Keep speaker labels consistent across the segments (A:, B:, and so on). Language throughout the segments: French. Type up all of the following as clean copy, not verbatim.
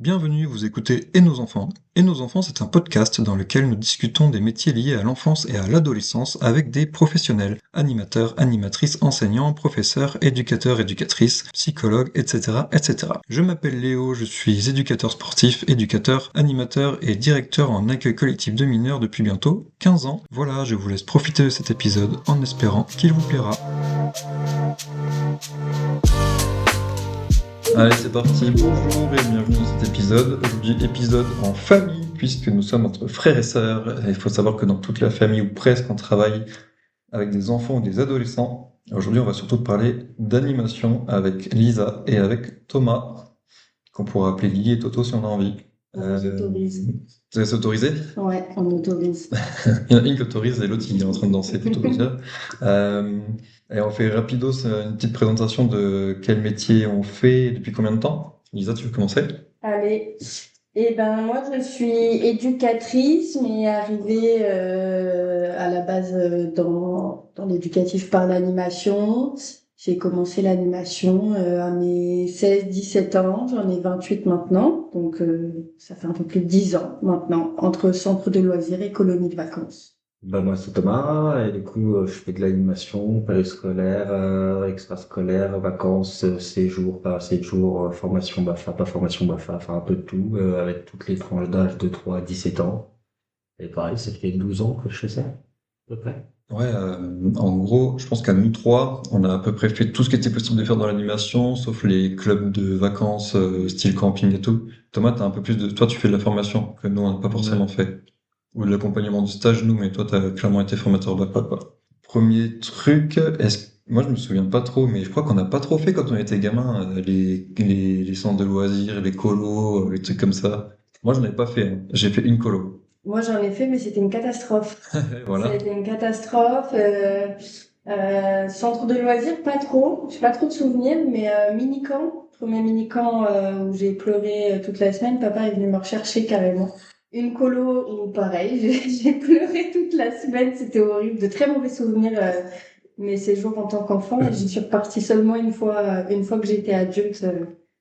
A: Bienvenue, vous écoutez Et nos enfants. Et nos enfants, c'est un podcast dans lequel nous discutons des métiers liés à l'enfance et à l'adolescence avec des professionnels, animateurs, animatrices, enseignants, professeurs, éducateurs, éducatrices, psychologues, etc., etc. Je m'appelle Léo, je suis éducateur sportif, éducateur, animateur et directeur en accueil collectif de mineurs depuis bientôt 15 ans. Voilà, je vous laisse profiter de cet épisode en espérant qu'il vous plaira. Allez, c'est parti, bonjour et bienvenue dans cet épisode. Aujourd'hui, épisode en famille, puisque nous sommes entre frères et sœurs. Et il faut savoir que dans toute la famille, ou presque, on travaille avec des enfants ou des adolescents. Aujourd'hui, on va surtout parler d'animation avec Lisa et avec Thomas, qu'on pourra appeler Lily et Toto si on a envie.
B: On s'autorise.
A: Vous allez s'autoriser?
B: Ouais, on autorise.
A: Il y en a une qui autorise et l'autre il est en train de danser, pour tout vous dire. Et on fait rapidos une petite présentation de quel métier on fait et depuis combien de temps. Lisa, tu veux commencer?
B: Allez. Moi, je suis éducatrice, mais arrivée à la base dans l'éducatif par l'animation. J'ai commencé l'animation à mes 16-17 ans. J'en ai 28 maintenant. Donc, ça fait un peu plus de 10 ans maintenant, entre centre de loisirs et colonie de vacances.
C: Moi c'est Thomas et du coup je fais de l'animation périscolaire, extrascolaire, vacances, séjours, pas séjours, formation BAFA, pas formation BAFA, enfin un peu de tout, avec toutes les tranches d'âge de 3 à 17 ans. Et pareil, ça fait 12 ans que je fais ça, à peu près.
A: Ouais, en gros, je pense qu'à nous trois, on a à peu près fait tout ce qui était possible de faire dans l'animation, sauf les clubs de vacances, style camping et tout. Thomas, t'as un peu plus de, toi, tu fais de la formation que nous, on n'a pas forcément fait. Ou de l'accompagnement du stage, nous, mais toi, t'as clairement été formateur BAPA, quoi. Premier truc, moi, je me souviens pas trop, mais je crois qu'on n'a pas trop fait quand on était gamin, les centres de loisirs, les colos, les trucs comme ça. Moi, j'en ai pas fait, hein. J'ai fait une colo.
B: Moi, j'en ai fait, mais c'était une catastrophe.
A: Voilà.
B: Ça a été une catastrophe. Centre de loisirs, pas trop. J'ai pas trop de souvenirs, mais mini-camp. Premier mini-camp où j'ai pleuré toute la semaine. Papa est venu me rechercher carrément. Une colo où pareil, j'ai pleuré toute la semaine. C'était horrible. De très mauvais souvenirs. Mes séjours en tant qu'enfant. Et j'y suis repartie seulement une fois que j'étais adulte.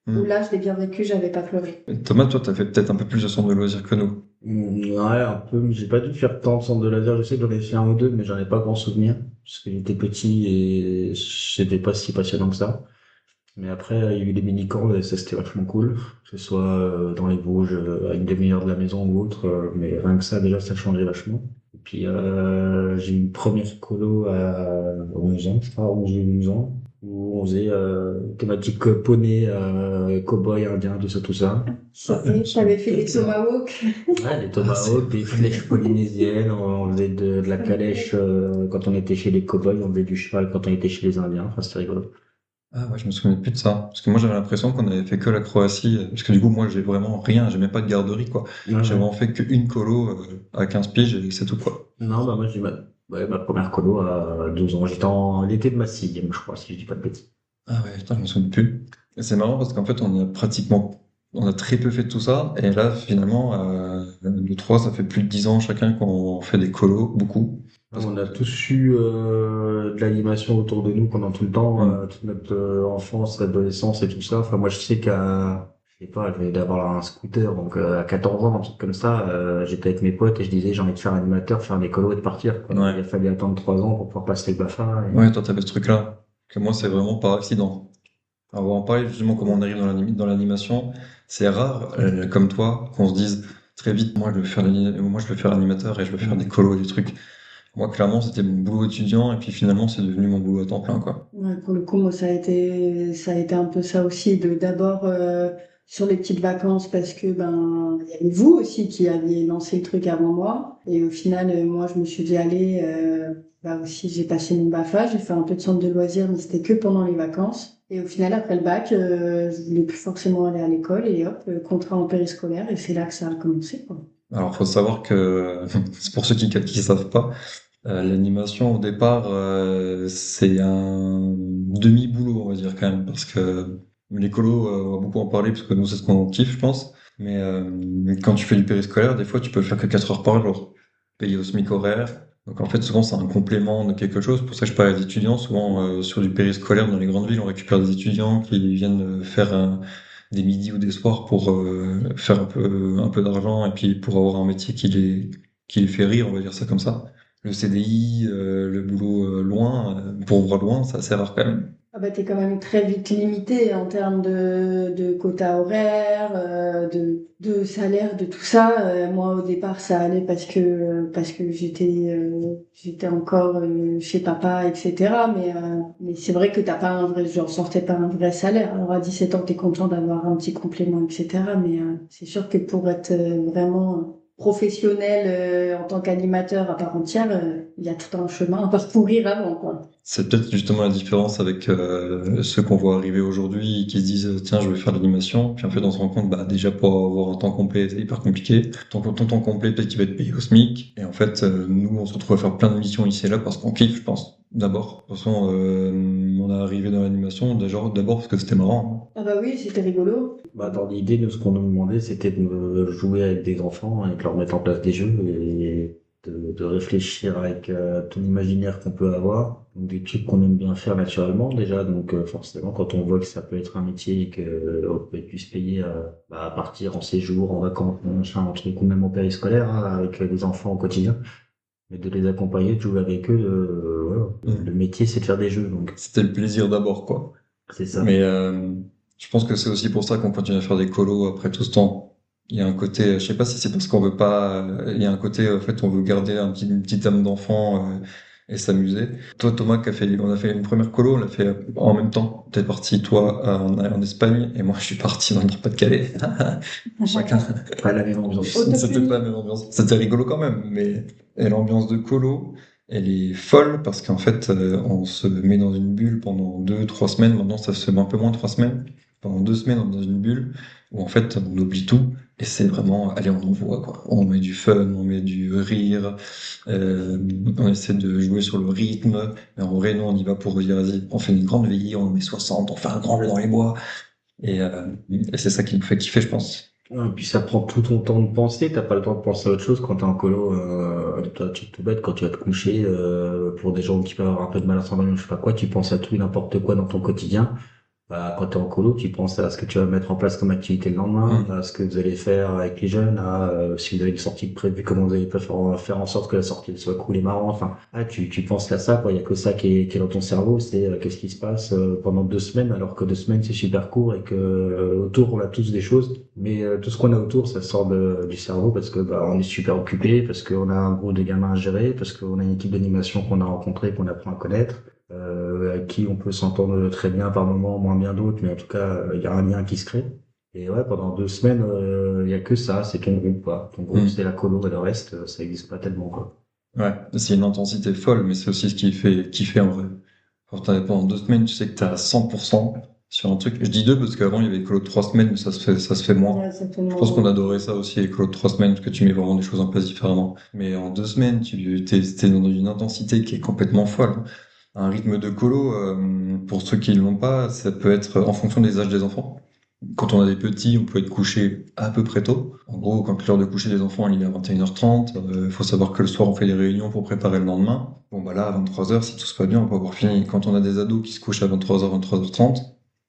B: Où là, je l'ai bien vécu, j'avais pas pleuré.
A: Thomas, toi, t'as fait peut-être un peu plus de centres de loisirs que nous.
C: Ouais, un peu, mais j'ai pas dû faire tant de centres de laser, je sais que j'en ai fait un ou deux, mais j'en ai pas grand souvenir, parce que j'étais petit et c'était pas si passionnant que ça. Mais après, il y a eu des mini-camps, et ça c'était vachement cool, que ce soit dans les Vosges, à une demi-heure de la maison ou autre, mais rien que ça, déjà, ça changeait vachement. Et puis, j'ai eu une première colo à 11 ans, je crois, 11 ou 12 ans, où on faisait thématique poney, cow-boy indien, tout ça.
B: T'avais fait des tomahawks.
C: Ouais, des tomahawks, des flèches polynésiennes, on faisait de la calèche quand on était chez les cow-boys, on faisait du cheval quand on était chez les Indiens, enfin c'était rigolo.
A: Ah ouais, je me souviens plus de ça. Parce que moi, j'avais l'impression qu'on avait fait que la Croatie. Parce que du coup, moi, j'ai vraiment rien. J'ai même pas de garderie, quoi.
C: Ouais,
A: J'ai
C: ouais.
A: vraiment fait qu'une colo à 15 piges et c'est tout, quoi.
C: Non, moi j'ai ma première colo à 12 ans, j'étais en l'été de ma sixième, je crois, si je dis pas de bêtises.
A: Ah ouais, putain, je me souviens plus. Et c'est marrant parce qu'en fait, on a très peu fait de tout ça. Et là, finalement, nous trois, ça fait plus de 10 ans chacun qu'on fait des colos, beaucoup.
C: On a tous eu de l'animation autour de nous pendant tout le temps, toute notre enfance, adolescence et tout ça. Enfin, moi, je sais je sais pas, je venais d'avoir un scooter, donc à 14 ans, un truc comme ça, j'étais avec mes potes et je disais j'ai envie de faire animateur, faire des colos et de partir, quoi.
A: Ouais.
C: Il a fallu attendre 3 ans pour pouvoir passer le BAFA.
A: Ouais, toi, t'avais ce truc-là. Que moi, c'est vraiment par accident. Alors, on va en parler justement comment on arrive dans l'animation. C'est rare, comme toi, qu'on se dise très vite, moi, je veux faire l'animateur et je veux faire des colos et des trucs. Moi, clairement, c'était mon boulot étudiant, et puis finalement, c'est devenu mon boulot à temps plein, quoi.
B: Ouais, pour le coup, moi, ça a été un peu ça aussi, d'abord sur les petites vacances parce que il y avait vous aussi qui aviez lancé le truc avant moi, et au final, moi, je me suis dit allez, aussi, j'ai passé mon BAFA, j'ai fait un peu de centre de loisirs, mais c'était que pendant les vacances. Et au final, après le bac, je voulais plus forcément aller à l'école, et hop, contrat en périscolaire, et c'est là que ça a commencé, quoi.
A: Alors, faut savoir que, c'est pour ceux qui savent pas, l'animation, au départ, c'est un demi-boulot, on va dire, quand même, parce que les colos, on va beaucoup en parler, parce que nous, c'est ce qu'on kiffe, je pense. Mais quand tu fais du périscolaire, des fois, tu peux faire que 4 heures par jour, payé au SMIC horaire. Donc, en fait, souvent, c'est un complément de quelque chose. Pour ça que je parle des étudiants. Souvent, sur du périscolaire, dans les grandes villes, on récupère des étudiants qui viennent faire des midis ou des soirs pour faire un peu d'argent et puis pour avoir un métier qui les fait rire, on va dire ça comme ça. Le CDI, le boulot loin, pour voir loin, c'est assez rare quand même.
B: Ah bah, t'es quand même très vite limité en termes de quota horaire, de salaire, de tout ça. Moi, au départ, ça allait parce que j'étais encore chez papa, etc. Mais c'est vrai que t'as pas un vrai, j'en sortais pas un vrai salaire. Alors à 17 ans, t'es content d'avoir un petit complément, etc. Mais c'est sûr que pour être vraiment professionnel en tant qu'animateur à part entière, il y a tout un chemin à parcourir avant, quoi.
A: C'est peut-être justement la différence avec ceux qu'on voit arriver aujourd'hui qui se disent tiens je vais faire de l'animation puis en fait on se rend compte bah déjà pour avoir un temps complet c'est hyper compliqué ton temps complet peut-être qu'il va être payé au SMIC et en fait nous on se retrouve à faire plein de missions ici et là parce qu'on kiffe je pense d'abord de toute façon on est arrivé dans l'animation d'abord parce que c'était marrant
B: Ah bah oui, c'était rigolo.
C: Bah, dans l'idée, de ce qu'on nous demandait, c'était de jouer avec des enfants et de leur mettre en place des jeux et de réfléchir avec tout l'imaginaire qu'on peut avoir. Donc, des trucs qu'on aime bien faire naturellement déjà. Donc forcément, quand on voit que ça peut être un métier et qu'on peut être plus payé à partir en séjour, en vacances, machin, un truc, ou même en périscolaire, hein, avec des enfants au quotidien, mais de les accompagner, de jouer avec eux, voilà.
A: Mm.
C: Le métier, c'est de faire des jeux. Donc
A: C'était le plaisir d'abord quoi
C: c'est ça.
A: mais je pense que c'est aussi pour ça qu'on continue à faire des colos après tout ce temps. Il y a un côté, je sais pas si c'est parce qu'on veut pas, il y a un côté, en fait, on veut garder une petite âme d'enfant et s'amuser. Toi, Thomas, on a fait une première colo, on l'a fait en même temps. T'es parti, toi, en Espagne, et moi, je suis parti dans le Nord-Pas-de-Calais. Chacun.
C: Pas la même ambiance.
A: C'était pas la même ambiance. C'était rigolo quand même, mais et l'ambiance de colo, elle est folle parce qu'en fait, on se met dans une bulle pendant 2, 3 semaines. Maintenant, ça se fait un peu moins de 3 semaines. Pendant 2 semaines, on est dans une bulle où en fait, on oublie tout. Et c'est vraiment, allez, on envoie quoi. On met du fun, on met du rire, on essaie de jouer sur le rythme. Mais en vrai, nous, on y va pour dire, vas-y, on fait une grande veillée, on en met 60, on fait un grand bleu dans les bois. Et c'est ça qui nous fait kiffer, je pense.
C: Ouais, et puis ça prend tout ton temps de penser, t'as pas le temps de penser à autre chose quand t'es en colo, toi, tu te bête quand tu vas te coucher, pour des gens qui peuvent avoir un peu de mal à s'endormir, je sais pas quoi, tu penses à tout et n'importe quoi dans ton quotidien. Bah, quand t'es en colo, tu penses à ce que tu vas mettre en place comme activité le lendemain,
A: Mm.
C: à ce que vous allez faire avec les jeunes, à si vous avez une sortie de prévue, comment vous allez pas faire en sorte que la sortie soit cool et marrant. Enfin, tu penses qu'à ça, quoi. Il y a que ça qui est dans ton cerveau, c'est qu'est-ce qui se passe pendant 2 semaines, alors que 2 semaines c'est super court et que autour on a tous des choses, mais tout ce qu'on a autour, ça sort du cerveau parce que bah on est super occupé, parce qu'on a un groupe de gamins à gérer, parce qu'on a une équipe d'animation qu'on a rencontrée, qu'on apprend à connaître, avec qui on peut s'entendre très bien par moments, moins bien d'autres, mais en tout cas, il y a un lien qui se crée. Et ouais, pendant 2 semaines, il y a que ça, c'est ton groupe, quoi. Ton groupe,
A: Mm.
C: c'est la colo, et le reste, ça existe pas tellement, quoi.
A: Ouais, c'est une intensité folle, mais c'est aussi ce qui fait kiffer en vrai. Pendant 2 semaines, tu sais que t'es à 100% sur un truc. Je dis deux parce qu'avant il y avait les colos de 3 semaines, mais ça se fait moins.
B: Ouais,
A: Je pense qu'on
B: certainement.
A: adorait ça aussi, les colos de 3 semaines, parce que tu mets vraiment des choses en place différemment. Mais en 2 semaines, t'es dans une intensité qui est complètement folle. Un rythme de colo, pour ceux qui ne l'ont pas, ça peut être en fonction des âges des enfants. Quand on a des petits, on peut être couché à peu près tôt. En gros, quand l'heure de coucher des enfants elle est à 21h30, il faut savoir que le soir, on fait des réunions pour préparer le lendemain. Bon, bah là, à 23h, si tout se passe bien, on peut avoir fini. Quand on a des ados qui se couchent à 23h, 23h30,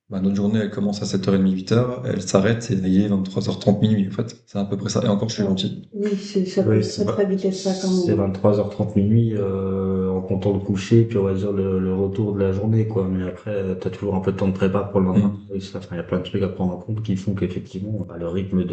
A: bah, notre journée, elle commence à 7h30, 8h, elle s'arrête et il est 23h30, minuit, en fait. C'est à peu près ça. Et encore, je suis
B: Ouais.
A: gentil.
B: Oui, ça peut
C: Oui,
B: très très vite être ça quand
C: c'est
B: même.
C: 23h30 minuit, en comptant le coucher, puis on va dire le retour de la journée, quoi. Mais après, t'as toujours un peu de temps de prépa pour le lendemain.
A: Mm.
C: Et ça, enfin, il y a plein de trucs à prendre en compte qui font qu'effectivement, bah, le rythme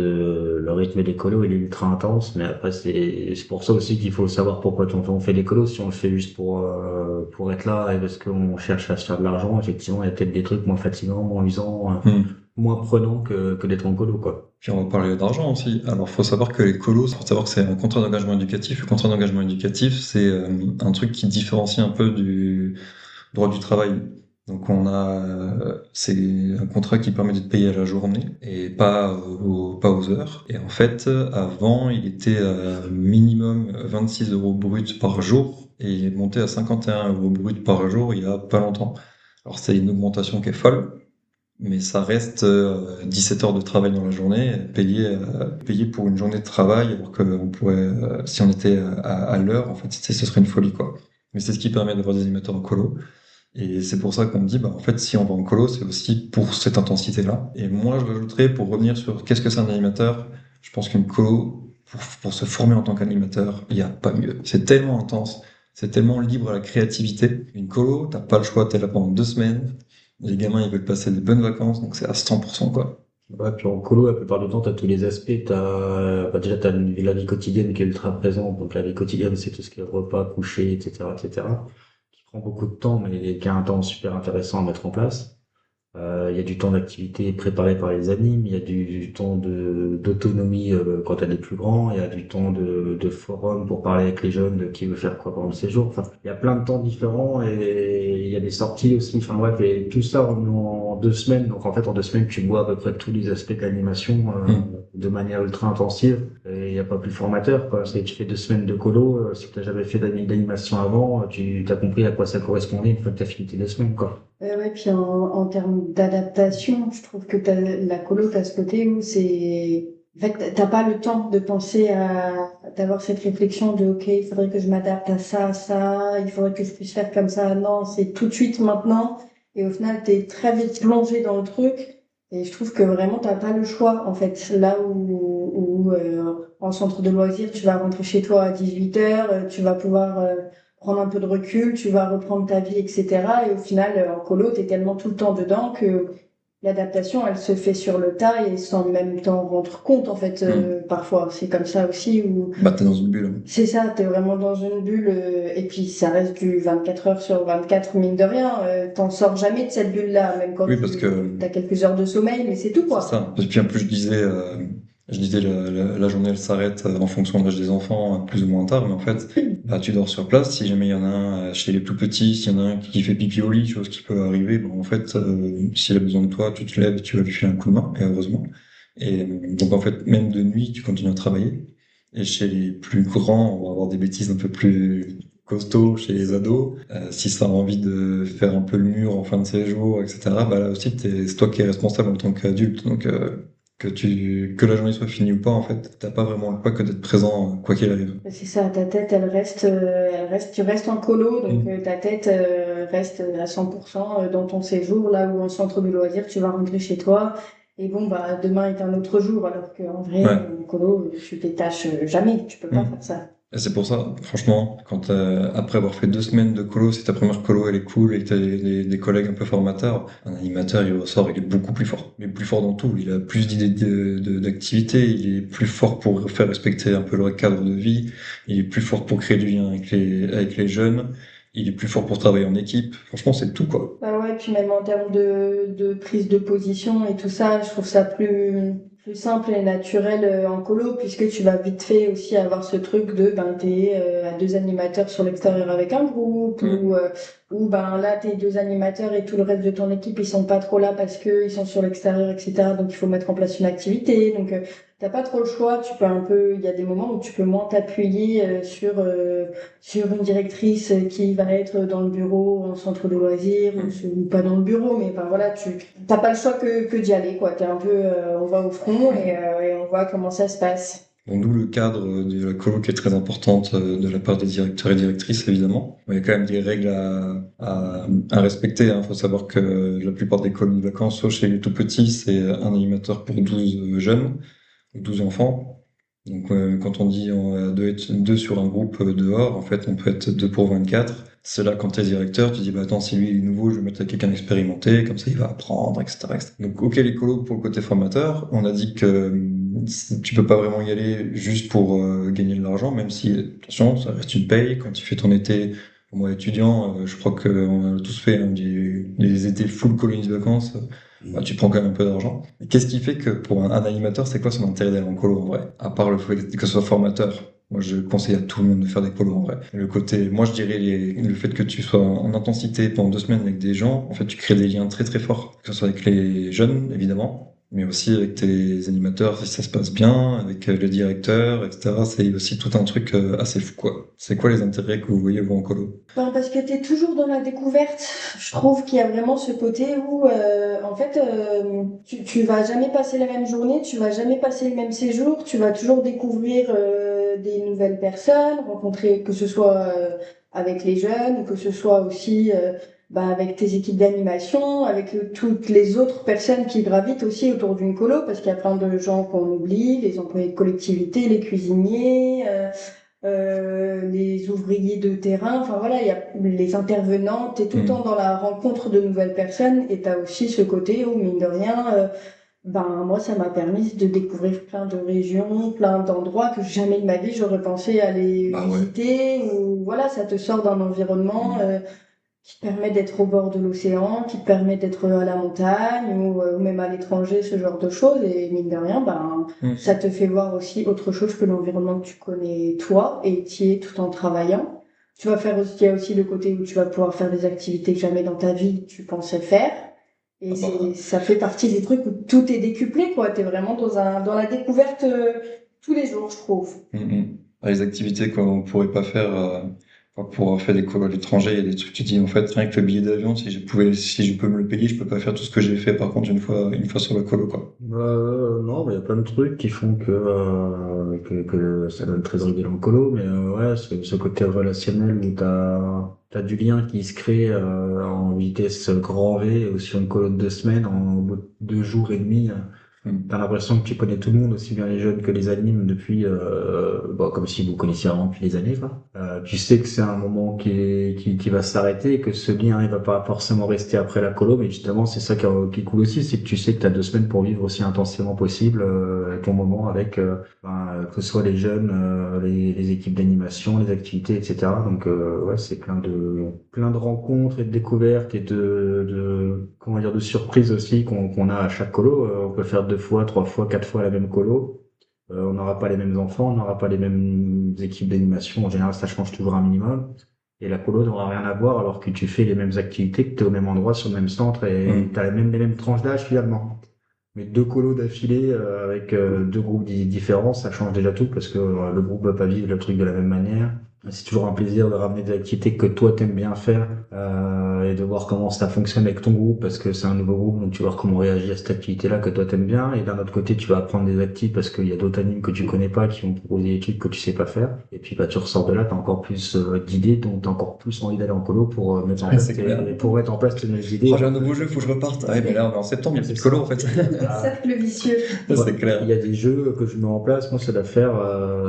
C: des colos, il est ultra intense. Mais après, c'est pour ça aussi qu'il faut savoir pourquoi on fait des colos. Si on le fait juste pour être là et parce qu'on cherche à se faire de l'argent, effectivement, il y a peut-être des trucs moins fatigants, moins usants,
A: Mm.
C: moins prenants que d'être en colo, quoi.
A: Puis on va parler d'argent aussi. Alors, faut savoir que les colos, faut savoir que c'est un contrat d'engagement éducatif. Le contrat d'engagement éducatif, c'est un truc qui différencie un peu du droit du travail. Donc c'est un contrat qui permet d'être payé à la journée et pas aux heures. Et en fait, avant, il était minimum 26 euros brut par jour et il est monté à 51 euros brut par jour il y a pas longtemps. Alors c'est une augmentation qui est folle, mais ça reste 17 heures de travail dans la journée, payé pour une journée de travail, alors que on pourrait, si on était à l'heure, en fait, ce serait une folie, quoi. Mais c'est ce qui permet d'avoir des animateurs en colo. Et c'est pour ça qu'on me dit, bah, en fait, si on va en colo, c'est aussi pour cette intensité-là. Et moi, je rajouterais, pour revenir sur qu'est-ce que c'est un animateur, je pense qu'une colo, pour se former en tant qu'animateur, il n'y a pas mieux. C'est tellement intense, c'est tellement libre à la créativité. Une colo, t'as pas le choix, t'es là pendant 2 semaines. Les gamins, ils veulent passer des bonnes vacances, donc c'est à 100%, quoi.
C: Ouais, puis en colo, la plupart du temps, t'as tous les aspects. Déjà, t'as la vie quotidienne qui est ultra présente. Donc, la vie quotidienne, c'est tout ce qui est repas, coucher, etc., etc., qui prend beaucoup de temps, mais qui a un temps super intéressant à mettre en place. Il y a du temps d'activité préparé par les animes, il y a du temps d'autonomie quand elle est plus grand, il y a du temps de forum pour parler avec les jeunes de qui veut faire quoi pendant le séjour. Enfin, il y a plein de temps différents et il y a des sorties aussi. Enfin bref, et tout ça en 2 semaines. Donc en fait, en 2 semaines, tu vois à peu près tous les aspects de l'animation de manière ultra intensive. Et il n'y a pas plus formateur, quoi. Tu fais 2 semaines de colo, si tu n'as jamais fait d'animation avant, tu as compris à quoi ça correspondait une fois que tu as fini tes 2 semaines, quoi.
B: Ouais, puis en termes d'adaptation, je trouve que la colo, t'as ce côté où c'est... En fait, t'as pas le temps de penser d'avoir cette réflexion de, OK, il faudrait que je m'adapte à ça, il faudrait que je puisse faire comme ça. Non, c'est tout de suite maintenant. Et au final, t'es très vite plongé dans le truc. Et je trouve que vraiment, t'as pas le choix, en fait. Là où en centre de loisirs, tu vas rentrer chez toi à 18h, tu vas pouvoir prendre un peu de recul, tu vas reprendre ta vie, etc. Et au final, en colo, t'es tellement tout le temps dedans que l'adaptation, elle se fait sur le tas et sans même t'en rendre compte, en fait, parfois. C'est comme ça aussi où
A: Bah, t'es dans une bulle.
B: c'est ça, t'es vraiment dans une bulle et puis ça reste du 24 heures sur 24, mine de rien. T'en sors jamais de cette bulle-là, même quand
A: Oui, parce que
B: t'as quelques heures de sommeil, mais c'est tout,
A: c'est
B: quoi.
A: ça. Et puis en plus, je disais la journée elle s'arrête en fonction de l'âge des enfants, plus ou moins tard, mais en fait, bah, tu dors sur place. Si jamais il y en a un chez les tout petits, s'il y en a un qui fait pipi au lit, chose qui peut arriver, bon, en fait, s'il a besoin de toi, tu te lèves, tu vas lui filer un coup de main, et heureusement. Et donc en fait, même de nuit, tu continues à travailler. Et chez les plus grands, on va avoir des bêtises un peu plus costauds chez les ados. Si ça a envie de faire un peu le mur en fin de séjour, etc., bah là aussi, c'est toi qui es responsable en tant qu'adulte. Donc, que la journée soit finie ou pas, en fait, t'as pas vraiment le choix que d'être présent, quoi qu'il arrive.
B: C'est ça, ta tête, tu restes en colo, donc
A: Mm.
B: ta tête reste à 100% dans ton séjour, là où en centre de loisirs, tu vas rentrer chez toi. Et bon, bah, demain est un autre jour, alors qu'en vrai,
A: Ouais.
B: en colo, tu détaches jamais, tu peux pas
A: Mm.
B: faire ça.
A: Et c'est pour ça, franchement, quand après avoir fait 2 semaines de colo, si ta première colo elle est cool et que t'as des collègues un peu formateurs, un animateur il ressort, il est beaucoup plus fort. Il est plus fort dans tout, il a plus d'idées d'activités, il est plus fort pour faire respecter un peu le cadre de vie, il est plus fort pour créer du lien avec les jeunes, il est plus fort pour travailler en équipe. Franchement, c'est tout quoi.
B: Bah ouais, puis même en termes de prise de position et tout ça, je trouve ça plus simple et naturel en colo, puisque tu vas vite fait aussi avoir ce truc de, ben, t'es à deux animateurs sur l'extérieur avec un groupe, ou ben là, t'es deux animateurs et tout le reste de ton équipe, ils sont pas trop là parce que ils sont sur l'extérieur, etc. Donc il faut mettre en place une activité. Donc t'as pas trop le choix, tu peux un peu, il y a des moments où tu peux moins t'appuyer sur une directrice qui va être dans le bureau, en centre de loisirs, ou pas dans le bureau, mais enfin voilà, tu t'as pas le choix que d'y aller, quoi. T'es un peu, on va au front et on voit comment ça se passe.
A: Bon, d'où le cadre de la colo qui est très importante de la part des directeurs et directrices, évidemment. Il y a quand même des règles à respecter. Il faut savoir que la plupart des colonies de vacances, sauf chez les tout petits, c'est un animateur pour 12 jeunes, ou 12 enfants. Donc quand on dit on va être deux sur un groupe dehors, en fait on peut être deux pour 24. C'est là quand t'es directeur, tu dis bah attends si lui il est nouveau, je vais mettre quelqu'un expérimenté, comme ça il va apprendre, etc., etc. Donc ok les colos pour le côté formateur, on a dit que tu peux pas vraiment y aller juste pour gagner de l'argent, même si attention ça reste une paye. Quand tu fais ton été, moi étudiant, je crois qu'on a tous fait hein, des étés full colonies de vacances. Bah, tu prends quand même un peu d'argent. Mais qu'est-ce qui fait que pour un animateur, c'est quoi son intérêt d'aller en colo en vrai? À part le fait que ce soit formateur. Moi, je conseille à tout le monde de faire des colos en vrai. Le côté, moi, je dirais le fait que tu sois en intensité pendant 2 semaines avec des gens, en fait, tu crées des liens très très forts. Que ce soit avec les jeunes, évidemment, mais aussi avec tes animateurs, si ça se passe bien, avec le directeur, etc. C'est aussi tout un truc assez fou, quoi. C'est quoi les intérêts que vous voyez, vous, en colo?
B: Ben, parce que t'es toujours dans la découverte. Je trouve qu'il y a vraiment ce côté où, en fait, tu vas jamais passer la même journée, tu vas jamais passer le même séjour, tu vas toujours découvrir des nouvelles personnes, rencontrer, que ce soit avec les jeunes, ou que ce soit aussi avec tes équipes d'animation, avec toutes les autres personnes qui gravitent aussi autour d'une colo, parce qu'il y a plein de gens qu'on oublie, les employés de collectivité, les cuisiniers, les ouvriers de terrain, enfin voilà, il y a les intervenants, t'es tout le temps dans la rencontre de nouvelles personnes, et t'as aussi ce côté où, mine de rien, moi, ça m'a permis de découvrir plein de régions, plein d'endroits que jamais de ma vie j'aurais pensé aller
A: Bah ouais.
B: visiter, ou voilà, ça te sort d'un environnement, qui te permet d'être au bord de l'océan, qui te permet d'être à la montagne ou même à l'étranger, ce genre de choses. Et mine de rien, ça te fait voir aussi autre chose que l'environnement que tu connais toi et t'y es tout en travaillant. Tu vas faire aussi, il y a aussi le côté où tu vas pouvoir faire des activités que jamais dans ta vie tu pensais faire. Et
A: Ah bah,
B: ça fait partie des trucs où tout est décuplé, quoi. T'es vraiment dans la découverte tous les jours, je trouve.
A: Les activités qu'on pourrait pas faire pour avoir fait des colos à l'étranger, il y a des trucs tu dis en fait rien que le billet d'avion, si je peux me le payer, je peux pas faire tout ce que j'ai fait par contre une fois sur le colo quoi.
C: Non, mais il y a plein de trucs qui font que ça donne très envie en colo, mais ouais, ce côté relationnel où t'as du lien qui se crée en vitesse grand V ou sur une colo de 2 semaines, en 2 jours et demi. T'as l'impression que tu connais tout le monde, aussi bien les jeunes que les animes, depuis, comme si vous connaissiez vraiment depuis des années, quoi. Tu sais que c'est un moment qui va s'arrêter, et que ce lien, il va pas forcément rester après la colo, mais justement, c'est ça qui est cool aussi, c'est que tu sais que t'as 2 semaines pour vivre aussi intensément possible, ton moment avec, que ce soit les jeunes, les équipes d'animation, les activités, etc. Donc, ouais, c'est plein de rencontres et de découvertes et comment dire, de surprises aussi qu'on a à chaque colo. On peut faire 2 fois, 3 fois, 4 fois la même colo. On n'aura pas les mêmes enfants, on n'aura pas les mêmes équipes d'animation. En général, ça change toujours un minimum. Et la colo n'aura rien à voir alors que tu fais les mêmes activités, que tu es au même endroit, sur le même centre et tu as les mêmes tranches d'âge finalement. Mais 2 colos d'affilée avec 2 groupes différents, ça change déjà tout parce que le groupe va pas vivre le truc de la même manière. C'est toujours un plaisir de ramener des activités que toi t'aimes bien faire et de voir comment ça fonctionne avec ton groupe parce que c'est un nouveau groupe, donc tu vas voir comment réagir à cette activité-là que toi t'aimes bien. Et d'un autre côté, tu vas apprendre des activités parce qu'il y a d'autres animes que tu connais pas qui vont te proposer des trucs que tu sais pas faire. Et puis tu ressors de là, t'as encore plus d'idées, donc t'as encore plus envie d'aller en colo pour mettre en
A: Ouais,
C: place
A: c'est clair.
C: tes nouvelles idées.
A: Oh, j'ai un nouveau jeu, faut que je reparte. Ah, mais là on est en septembre, il y a plus
C: C'est
A: de colo
C: ça.
A: en fait.
B: Cercle vicieux.
A: Ça,
C: Ouais,
A: c'est
C: il y
A: clair.
C: a des jeux que je mets en place. Moi, ça doit faire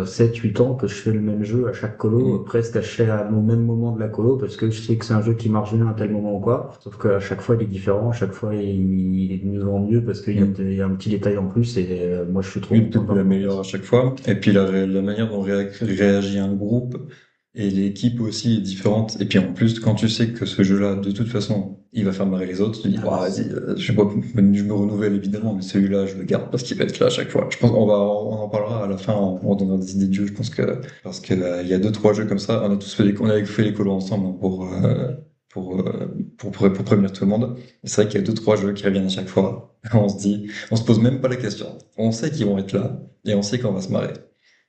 C: 7-8 ans que je fais le même jeu à chaque colo, presque au même moment de la colo, parce que je sais que c'est un jeu qui marche bien à tel moment ou quoi. Sauf qu'à chaque fois, il est différent. À chaque fois, il est de mieux en mieux parce il y a un petit détail en plus. Et moi, je suis trop
A: Oui,
C: content
A: peut-être
C: de
A: qu'il
C: l'avoir en
A: améliore à
C: place.
A: chaque fois. Et puis la manière dont réagit un groupe et l'équipe aussi est différente. Et puis en plus, quand tu sais que ce jeu-là, de toute façon, il va faire marrer les autres, tu te dis,
C: Ah bah,
A: ouah, vas-y, je me renouvelle évidemment, mais celui-là, je le garde parce qu'il va être là à chaque fois. Je pense on en parlera à la fin, on donnera des idées de jeux, je pense parce que il y a deux, trois jeux comme ça, on avait fait les colos ensemble hein, pour prévenir tout le monde. Et c'est vrai qu'il y a deux, trois jeux qui reviennent à chaque fois. On se pose même pas la question. On sait qu'ils vont être là et on sait qu'on va se marrer.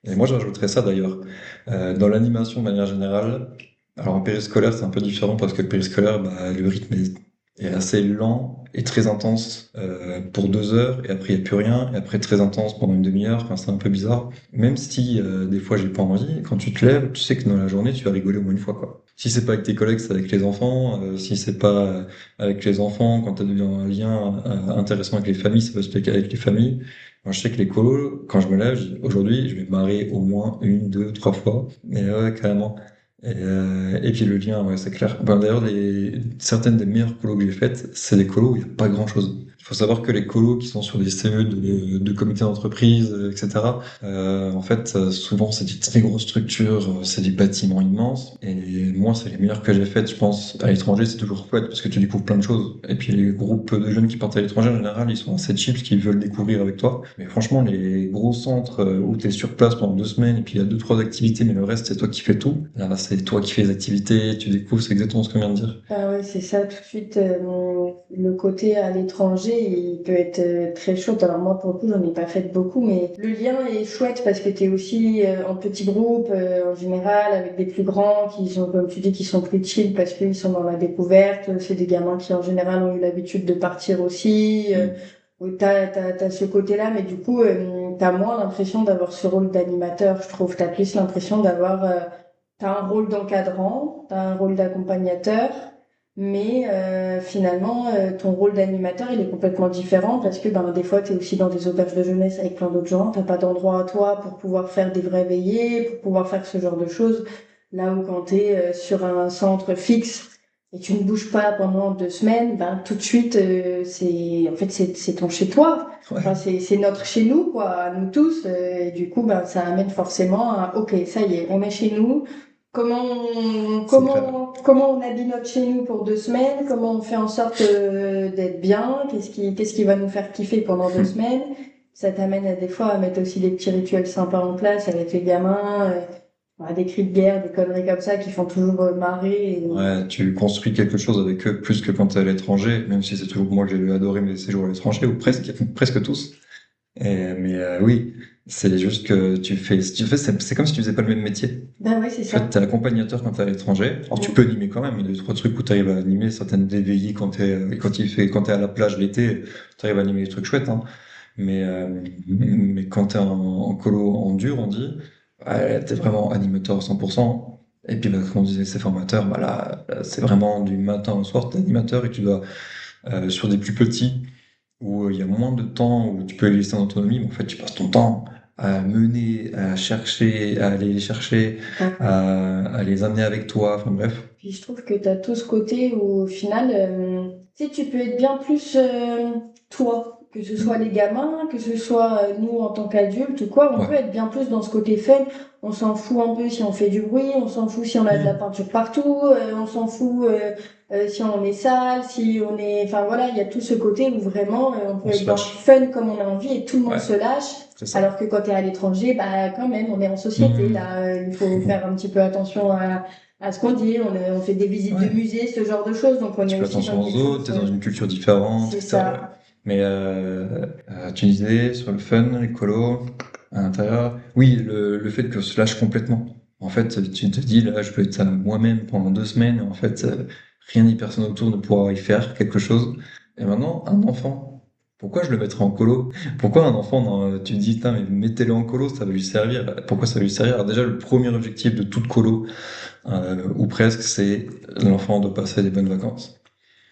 A: Et moi, j'ajouterais ça d'ailleurs. Dans l'animation de manière générale, alors en périscolaire, c'est un peu différent parce que le périscolaire, le rythme est assez lent et très intense pour 2 heures et après il n'y a plus rien et après très intense pendant une demi-heure. Enfin, c'est un peu bizarre. Même si des fois j'ai pas envie, quand tu te lèves, tu sais que dans la journée, tu vas rigoler au moins une fois, quoi. Si c'est pas avec tes collègues, c'est avec les enfants. Si c'est pas avec les enfants, quand tu as un lien intéressant avec les familles, c'est parce que avec les familles. Moi, je sais que les colos, quand je me lève, aujourd'hui, je vais me marrer au moins une, deux, trois fois. Et ouais, carrément. Et puis le lien, ouais, c'est clair. D'ailleurs, certaines des meilleures colos que j'ai faites, c'est des colos où il n'y a pas grand-chose. Il faut savoir que les colos qui sont sur des CE de comités d'entreprise, etc., en fait, souvent, c'est des très grosses structures, c'est des bâtiments immenses. Et moi, c'est les meilleures que j'ai faites, je pense. À l'étranger, c'est toujours chouette parce que tu découvres plein de choses. Et puis les groupes de jeunes qui partent à l'étranger, en général, ils sont assez chill parce qu'ils veulent découvrir avec toi. Mais franchement, les gros centres où tu es sur place pendant 2 semaines et puis il y a deux, trois activités, mais le reste, c'est toi qui fais tout. Là, c'est toi qui fais les activités, tu découvres, c'est exactement ce que je viens de dire.
B: Ah ouais, c'est ça, tout de suite, le côté à l'étranger, il peut être très chaud. Alors moi, pour le coup, j'en ai pas fait beaucoup, mais le lien est chouette parce que t'es aussi en petit groupe, en général, avec des plus grands qui sont, comme tu dis, qui sont plus chill parce qu'ils sont dans la découverte. C'est des gamins qui, en général, ont eu l'habitude de partir aussi. Où t'as ce côté-là, mais du coup, t'as moins l'impression d'avoir ce rôle d'animateur, je trouve. T'as plus l'impression d'avoir, t'as un rôle d'encadrant, t'as un rôle d'accompagnateur, mais finalement, ton rôle d'animateur, il est complètement différent parce que des fois, tu es aussi dans des auberges de jeunesse avec plein d'autres gens, t'as pas d'endroit à toi pour pouvoir faire des vrais veillées, pour pouvoir faire ce genre de choses. Là où quand tu es sur un centre fixe et tu ne bouges pas pendant 2 semaines, tout de suite, c'est ton chez toi.
A: Ouais,
B: Enfin, c'est notre chez nous, quoi, à nous tous. Et du coup, ça amène forcément à, ok, ça y est, on est chez nous.
A: c'est clair.
B: Comment on habille notre chez nous pour 2 semaines? Comment on fait en sorte d'être bien? Qu'est-ce qui va nous faire kiffer pendant 2 semaines? Ça t'amène des fois à mettre aussi des petits rituels sympas en place avec les gamins, des cris de guerre, des conneries comme ça qui font toujours marrer.
A: Ouais, tu construis quelque chose avec eux plus que quand t'es à l'étranger, même si c'est toujours moi que j'ai adoré mes séjours à l'étranger, ou presque, presque tous. Oui, c'est juste que c'est comme si tu faisais pas le même métier.
B: Ben oui, c'est
A: En fait,
B: ça.
A: t'es accompagnateur quand t'es à l'étranger. Alors, tu peux animer quand même. Il y a 2, 3 trucs où t'arrives à animer certaines des veillées quand t'es à la plage l'été, t'arrives à animer des trucs chouettes, hein. Mais quand t'es en colo, en dur, on dit, ouais, t'es vraiment animateur à 100%. Et puis, comme on disait, c'est formateur, là, c'est vraiment du matin au soir, t'es animateur et tu dois, sur des plus petits, où il y a moins de temps, où tu peux les laisser en autonomie, mais en fait, tu passes ton temps à mener, à chercher, à aller les chercher,
B: Ouais.
A: à les amener avec toi, enfin bref.
B: Puis je trouve que tu as tout ce côté où au final, tu sais, tu peux être bien plus toi, que ce soit les gamins, que ce soit nous en tant qu'adultes ou quoi, on peut
A: Ouais.
B: être bien plus dans ce côté fun. On s'en fout un peu si on fait du bruit, on s'en fout si on a de la
A: Mm.
B: peinture partout, on s'en fout si on est sale, si on est... Enfin voilà, il y a tout ce côté où vraiment on peut
A: On
B: être
A: se
B: dans le
A: lâche.
B: fun comme on a envie et tout le monde
A: Ouais,
B: se lâche.
A: c'est ça.
B: Alors que quand tu es à l'étranger, quand même, on est en société,
A: Mm.
B: là, il faut faire un petit peu attention à ce qu'on dit, on fait des visites de
A: Ouais.
B: musées, ce genre de choses, donc on
A: Tu
B: est
A: fais
B: aussi dans
A: attention aux
B: quelque
A: autres,
B: chose,
A: t'es dans une culture différente,
B: c'est
A: etc. Ouais.
B: ça.
A: Mais tu disais sur le fun, l'écolo, à l'intérieur, oui, le fait que se lâche complètement. En fait, tu te dis, là, je peux être à moi-même pendant 2 semaines, et en fait, rien ni personne autour ne pourra y faire quelque chose. Et maintenant, un enfant, pourquoi je le mettrais en colo? Pourquoi un enfant, tu te dis, putain, mais mettez-le en colo, ça va lui servir. Pourquoi ça va lui servir? Alors déjà, le premier objectif de toute colo, ou presque, c'est l'enfant de passer des bonnes vacances.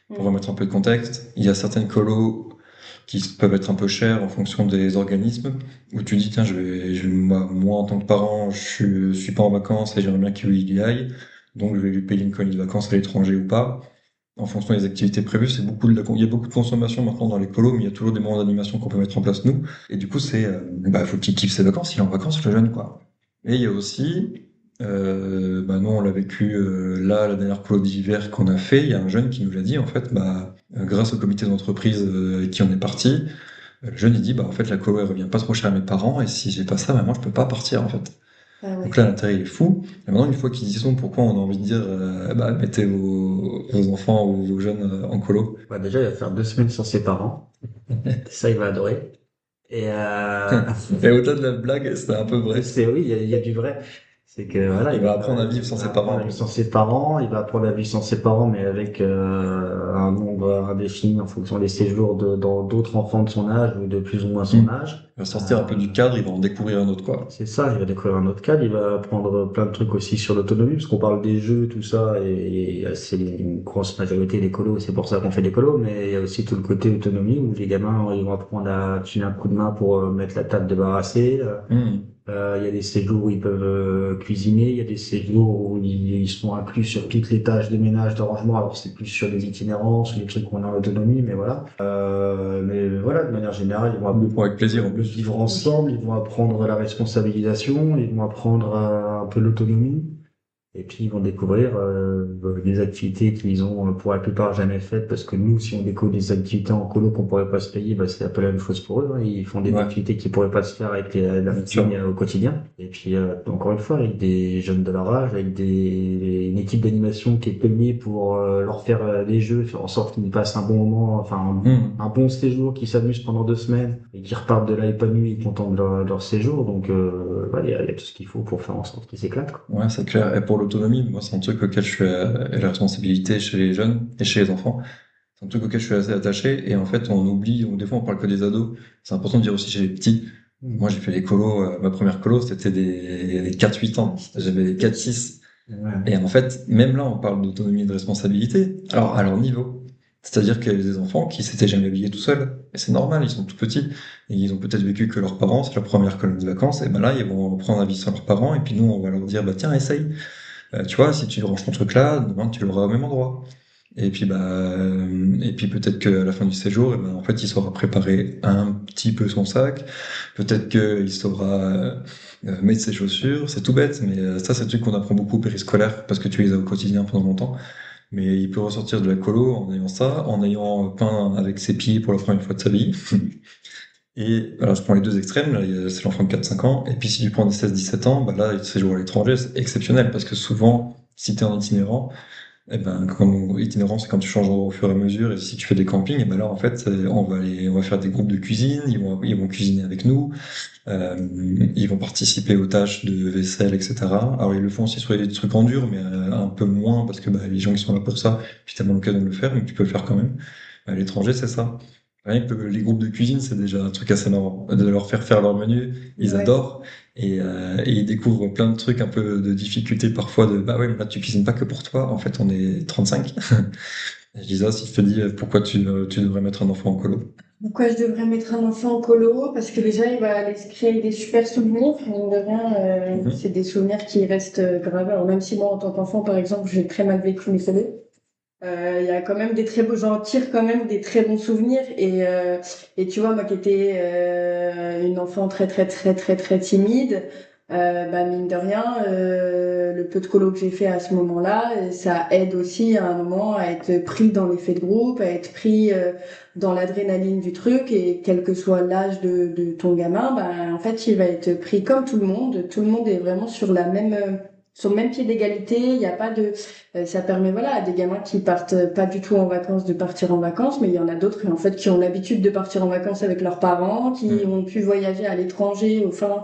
A: Pour
B: Mm.
A: remettre un peu de contexte, il y a certaines colos qui peuvent être un peu chères en fonction des organismes, où tu dis, tiens, moi, en tant que parent, je suis pas en vacances et j'aimerais bien qu'il y aille, donc je vais lui payer une colonie de vacances à l'étranger ou pas. En fonction des activités prévues, il y a beaucoup de consommation maintenant dans les colos, mais il y a toujours des moments d'animation qu'on peut mettre en place nous. Et du coup, faut qu'il kiffe ses vacances, il est en vacances, le jeune, quoi. Et il y a aussi, nous on l'a vécu là, la dernière colo d'hiver qu'on a fait, il y a un jeune qui nous l'a dit, en fait, grâce au comité d'entreprise avec qui on est parti, le jeune il dit, en fait, la colo elle revient pas trop cher à mes parents, et si j'ai pas ça, moi je peux pas partir, en fait.
B: Ah
A: Donc
B: ouais.
A: là, l'intérêt il est fou. Et maintenant, une fois qu'ils y sont, pourquoi on a envie de dire, mettez vos enfants ou vos jeunes en colo?
C: Bah, déjà, il va faire 2 semaines sans ses parents. Ça, il va adorer. Et
A: Et au-delà de la blague, c'était un peu vrai.
C: c'est oui, il y a du vrai. C'est que voilà,
A: Il va apprendre à vivre sans
C: il va
A: ses parents
C: apprendre
A: un
C: à vivre
A: peu.
C: sans ses parents, il va apprendre à vivre sans ses parents, mais avec un nombre indéfini en fonction des séjours dans d'autres enfants de son âge ou de plus ou moins son âge.
A: Il va sortir un peu du cadre, il va en découvrir un autre, quoi.
C: C'est ça, il va découvrir un autre cadre, il va apprendre plein de trucs aussi sur l'autonomie, parce qu'on parle des jeux, tout ça, et c'est une grosse majorité des colos, c'est pour ça qu'on fait des colos, mais il y a aussi tout le côté autonomie, où les gamins, ils vont apprendre à filer un coup de main pour mettre la table débarrassée.
A: Mmh.
C: Il y a des séjours où ils peuvent cuisiner, il y a des séjours où ils sont inclus sur toutes les tâches de ménage, de rangement, alors c'est plus sur des itinérances ou des trucs qu'on a en autonomie, mais voilà. Mais voilà, de manière générale, ils vont
A: Ils le font avec plaisir en
C: le
A: plus.
C: vivre ensemble, ils vont apprendre la responsabilisation, ils vont apprendre un peu l'autonomie, et puis ils vont découvrir des activités qu'ils ont pour la plupart jamais faites, parce que nous, si on découvre des activités en colo qu'on pourrait pas se payer, c'est un peu la même chose pour eux, hein. Ils font des
A: Ouais,
C: activités qui pourraient pas se faire avec la
A: bien
C: routine
A: sûr.
C: au quotidien. Et puis encore une fois, avec des jeunes de leur âge, avec une équipe d'animation qui est payée pour leur faire des jeux, faire en sorte qu'ils passent un bon moment, enfin
A: Mmh.
C: un bon séjour, qu'ils s'amusent pendant 2 semaines et qu'ils repartent de là épanouis, contents de leur séjour. Donc voilà, il y a tout ce qu'il faut pour faire en sorte qu'ils s'éclatent, quoi.
A: Ouais, c'est clair. Et pour l'autonomie, moi, c'est un truc auquel je suis, et la responsabilité chez les jeunes et chez les enfants. C'est un truc auquel je suis assez attaché. Et en fait, on oublie, ou des fois, on parle que des ados. C'est important de dire aussi chez les petits. Moi, j'ai fait les colos, ma première colo, c'était des 4-8 ans. J'avais des 4-6.
C: Ouais.
A: Et en fait, même là, on parle d'autonomie et de responsabilité, alors à leur niveau. C'est-à-dire qu'il y a des enfants qui s'étaient jamais habillés tout seuls. Et c'est normal, ils sont tout petits. Et ils ont peut-être vécu que leurs parents, c'est leur première colonie de vacances. Et ben là, ils vont prendre avis sur leurs parents. Et puis nous, on va leur dire, bah tiens, essaye. Tu vois, si tu ranges ton truc là, demain, tu l'auras au même endroit. Et puis, et puis peut-être qu'à la fin du séjour, eh ben, en fait, il saura préparer un petit peu son sac. Peut-être qu'il saura mettre ses chaussures. C'est tout bête, mais ça, c'est un truc qu'on apprend beaucoup au périscolaire parce que tu les as au quotidien pendant longtemps. Mais il peut ressortir de la colo en ayant ça, en ayant peint avec ses pieds pour la première fois de sa vie. Et alors, je prends les deux extrêmes, là, c'est l'enfant de 4-5 ans. Et puis, si tu prends des 16-17 ans, bah là, le séjour à l'étranger, c'est exceptionnel parce que souvent, si tu es en itinérant, eh ben, comme itinérant, c'est quand tu changes au fur et à mesure. Et si tu fais des campings, et ben là, en fait, on va faire des groupes de cuisine. Ils vont cuisiner avec nous. Euh, Ils vont participer aux tâches de vaisselle, etc. Alors, ils le font aussi sur des trucs en dur, mais un peu moins parce que bah, les gens qui sont là pour ça, puis t'as moins l'occasion de le faire, mais tu peux le faire quand même. À l'étranger, c'est ça. Rien que les groupes de cuisine, c'est déjà un truc assez marrant. De leur faire faire leur menu, ils
B: Ouais.
A: adorent. Et ils découvrent plein de trucs, un peu de difficultés parfois de, bah ouais, mais là, tu cuisines pas que pour toi. En fait, on est 35. Et je dis ça, si je te dis, pourquoi tu devrais mettre un enfant en colo?
B: Pourquoi je devrais mettre un enfant en colo? Parce que déjà, il va aller se créer des super souvenirs. Mine de rien,
A: Mhm.
B: c'est des souvenirs qui restent gravés. Alors, même si moi, en tant qu'enfant, par exemple, j'ai très mal vécu mes CD, il y a quand même des très beaux, j'en tire quand même des très bons souvenirs. Et tu vois, moi qui étais une enfant très, très, très, très, très timide, bah, mine de rien, le peu de colo que j'ai fait à ce moment-là, ça aide aussi à un moment à être pris dans l'effet de groupe, à être pris dans l'adrénaline du truc. Et quel que soit l'âge de ton gamin, bah, en fait, il va être pris comme tout le monde. Tout le monde est vraiment sur la même, sur le même pied d'égalité. Il n'y a pas de ça permet voilà à des gamins qui partent pas du tout en vacances de partir en vacances, mais il y en a d'autres en fait qui ont l'habitude de partir en vacances avec leurs parents, qui
A: Mhm.
B: ont pu voyager à l'étranger, enfin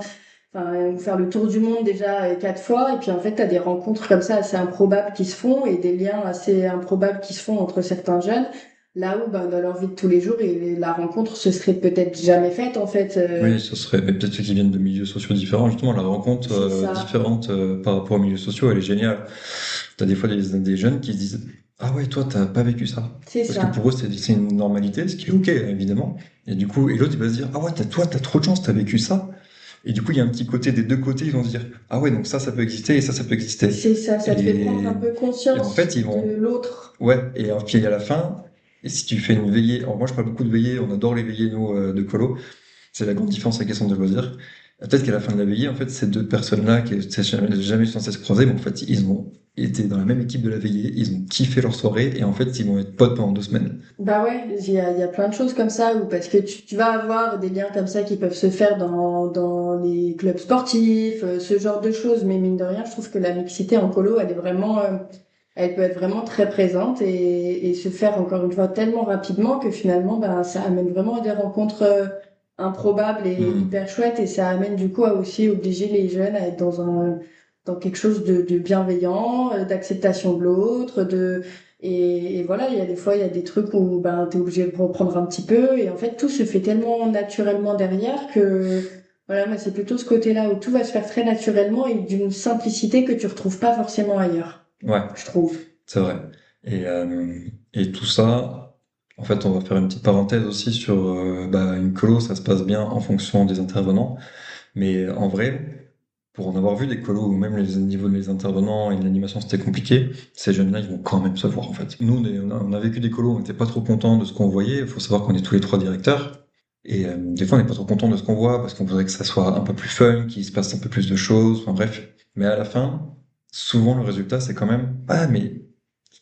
B: faire le tour du monde déjà 4 fois, et puis en fait t'as des rencontres comme ça assez improbables qui se font et des liens assez improbables qui se font entre certains jeunes. Là où ben, dans leur vie de tous les jours, et la rencontre se serait peut-être jamais faite en fait.
A: Oui, ce serait mais peut-être ceux qui viennent de milieux sociaux différents. Justement, la rencontre
B: C'est ça,
A: différente par rapport aux milieux sociaux, elle est géniale. T'as des fois des jeunes qui se disent ah ouais, toi, t'as pas vécu ça.
B: c'est
A: Parce que
B: ça.
A: pour eux, c'est une normalité, ce qui est ok, évidemment. Et du coup, et l'autre, il va se dire ah ouais, toi, t'as trop de chance, t'as vécu ça. Et du coup, il y a un petit côté des deux côtés, ils vont se dire ah ouais, donc ça peut exister et ça peut exister.
B: C'est ça, ça te fait prendre un
A: Et,
B: peu
A: et en fait,
B: conscience
A: ils
B: de
A: vont
B: l'autre.
A: ouais, et puis à la fin, et si tu fais une veillée, alors moi je parle beaucoup de veillées, on adore les veillées nous de colo. C'est la grande différence avec les centres de loisirs. Peut-être qu'à la fin de la veillée, en fait, ces deux personnes-là qui étaient jamais censées se croiser, mais en fait, ils ont été dans la même équipe de la veillée, ils ont kiffé leur soirée, et en fait, ils vont être potes pendant 2 semaines.
B: Bah ouais, il y a plein de choses comme ça, ou parce que tu vas avoir des liens comme ça qui peuvent se faire dans les clubs sportifs, ce genre de choses, mais mine de rien, je trouve que la mixité en colo, elle est vraiment, elle peut être vraiment très présente et se faire encore une fois tellement rapidement que finalement, ben, ça amène vraiment à des rencontres improbables et
A: Hmm.
B: hyper chouettes, et ça amène du coup à aussi obliger les jeunes à être dans quelque chose de bienveillant, d'acceptation de l'autre, et voilà, il y a des fois, il y a des trucs où ben, tu es obligé de reprendre un petit peu. Et en fait, tout se fait tellement naturellement derrière que, voilà, moi, c'est plutôt ce côté-là où tout va se faire très naturellement et d'une simplicité que tu retrouves pas forcément ailleurs,
A: Ouais,
B: je trouve.
A: c'est vrai. Et, euh, et tout ça, en fait, on va faire une petite parenthèse aussi sur une colo, ça se passe bien en fonction des intervenants. Mais en vrai, pour en avoir vu des colos où même les niveaux des intervenants et de l'animation c'était compliqué, ces jeunes-là ils vont quand même se voir en fait. Nous on a vécu des colos, on n'était pas trop contents de ce qu'on voyait. Il faut savoir qu'on est tous les trois directeurs. Et des fois on n'est pas trop content de ce qu'on voit parce qu'on voudrait que ça soit un peu plus fun, qu'il se passe un peu plus de choses, enfin bref. Mais à la fin, souvent le résultat c'est quand même ah mais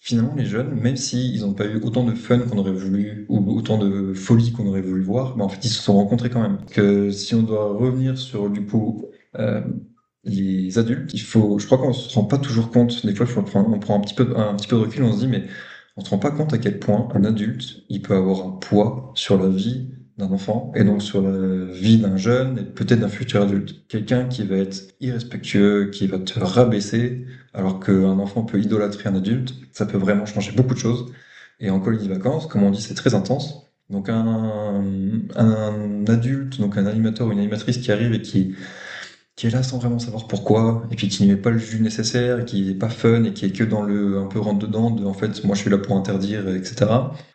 A: finalement les jeunes, même s'ils n'ont pas eu autant de fun qu'on aurait voulu ou autant de folie qu'on aurait voulu voir, en fait ils se sont rencontrés quand même. Que si on doit revenir sur du coup euh, les adultes, je crois qu'on se rend pas toujours compte. Des fois, on prend un petit peu de recul, on se dit, mais on se rend pas compte à quel point un adulte, il peut avoir un poids sur la vie d'un enfant et donc sur la vie d'un jeune et peut-être d'un futur adulte. Quelqu'un qui va être irrespectueux, qui va te rabaisser, alors qu'un enfant peut idolâtrer un adulte, ça peut vraiment changer beaucoup de choses. Et en colonie de vacances, comme on dit, c'est très intense. Donc un adulte, donc un animateur ou une animatrice qui arrive et qui qui est là sans vraiment savoir pourquoi, et puis qui n'y met pas le jus nécessaire, et qui est pas fun, et qui est que dans le un peu rentre-dedans, de en fait, moi je suis là pour interdire, etc.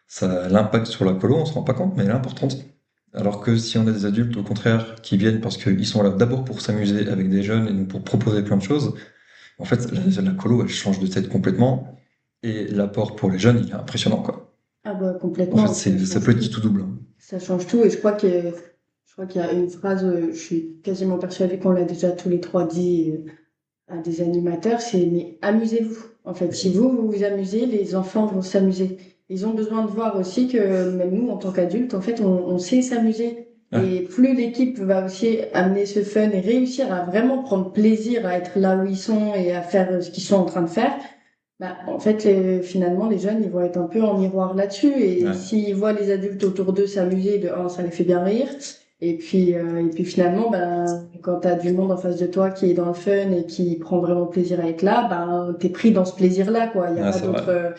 A: Ça a l'impact sur la colo, on se rend pas compte, mais elle est importante. Alors que si on a des adultes, au contraire, qui viennent parce qu'ils sont là d'abord pour s'amuser avec des jeunes et nous pour proposer plein de choses, en fait, la colo, elle change de tête complètement, et l'apport pour les jeunes, il est impressionnant, quoi.
B: Ah bah
A: En fait,
B: complètement, ça
A: ça
B: change
A: peut être
B: tout.
A: dit tout double, hein.
B: Ça change tout et je crois qu'il y a une phrase, je suis quasiment persuadée qu'on l'a déjà tous les trois dit à des animateurs, c'est mais amusez-vous. En fait, si vous vous amusez, les enfants vont s'amuser. Ils ont besoin de voir aussi que même nous, en tant qu'adultes, en fait, on sait s'amuser.
A: Ouais,
B: Et plus l'équipe va aussi amener ce fun et réussir à vraiment prendre plaisir à être là où ils sont et à faire ce qu'ils sont en train de faire, bah, en fait, finalement, les jeunes, ils vont être un peu en miroir là-dessus. Et
A: ouais,
B: s'ils voient les adultes autour d'eux s'amuser, de un, ça les fait bien rire. Et puis finalement, ben, quand tu as du monde en face de toi qui est dans le fun et qui prend vraiment plaisir à être là, ben, t'es pris dans ce plaisir-là, quoi. Il y a
A: ouais,
B: pas
A: c'est vrai.
B: d'autre,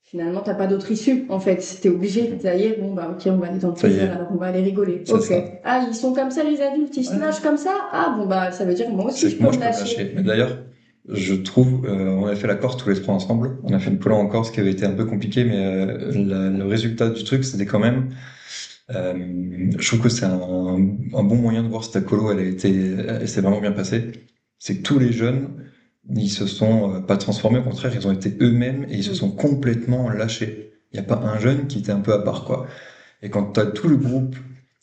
B: finalement, t'as pas d'autre issue, en fait. T'es obligé. Ça y est, bon, bah, ok, on va aller dans le
A: Ça y
B: plaisir,
A: est,
B: alors on va aller rigoler.
A: c'est
B: Ok.
A: ça.
B: Ah, ils sont comme ça, les adultes, ils se
A: Ouais.
B: lâchent comme ça? Ah, bon, bah, ça veut dire que moi aussi,
A: C'est
B: je
A: que
B: peux
A: moi,
B: me
A: je peux me lâcher.
B: lâcher.
A: Mais d'ailleurs, je trouve, on a fait la Corse tous les trois ensemble. On a fait une colo en Corse qui avait été un peu compliqué, mais le résultat du truc, c'était quand même. Je trouve que c'est un bon moyen de voir si ta colo, elle s'est vraiment bien passée. C'est que tous les jeunes, ils se sont pas transformés, au contraire, ils ont été eux-mêmes et ils se
B: Mm.
A: sont complètement lâchés. Il n'y a pas un jeune qui était un peu à part, quoi. Et quand tu as tout le groupe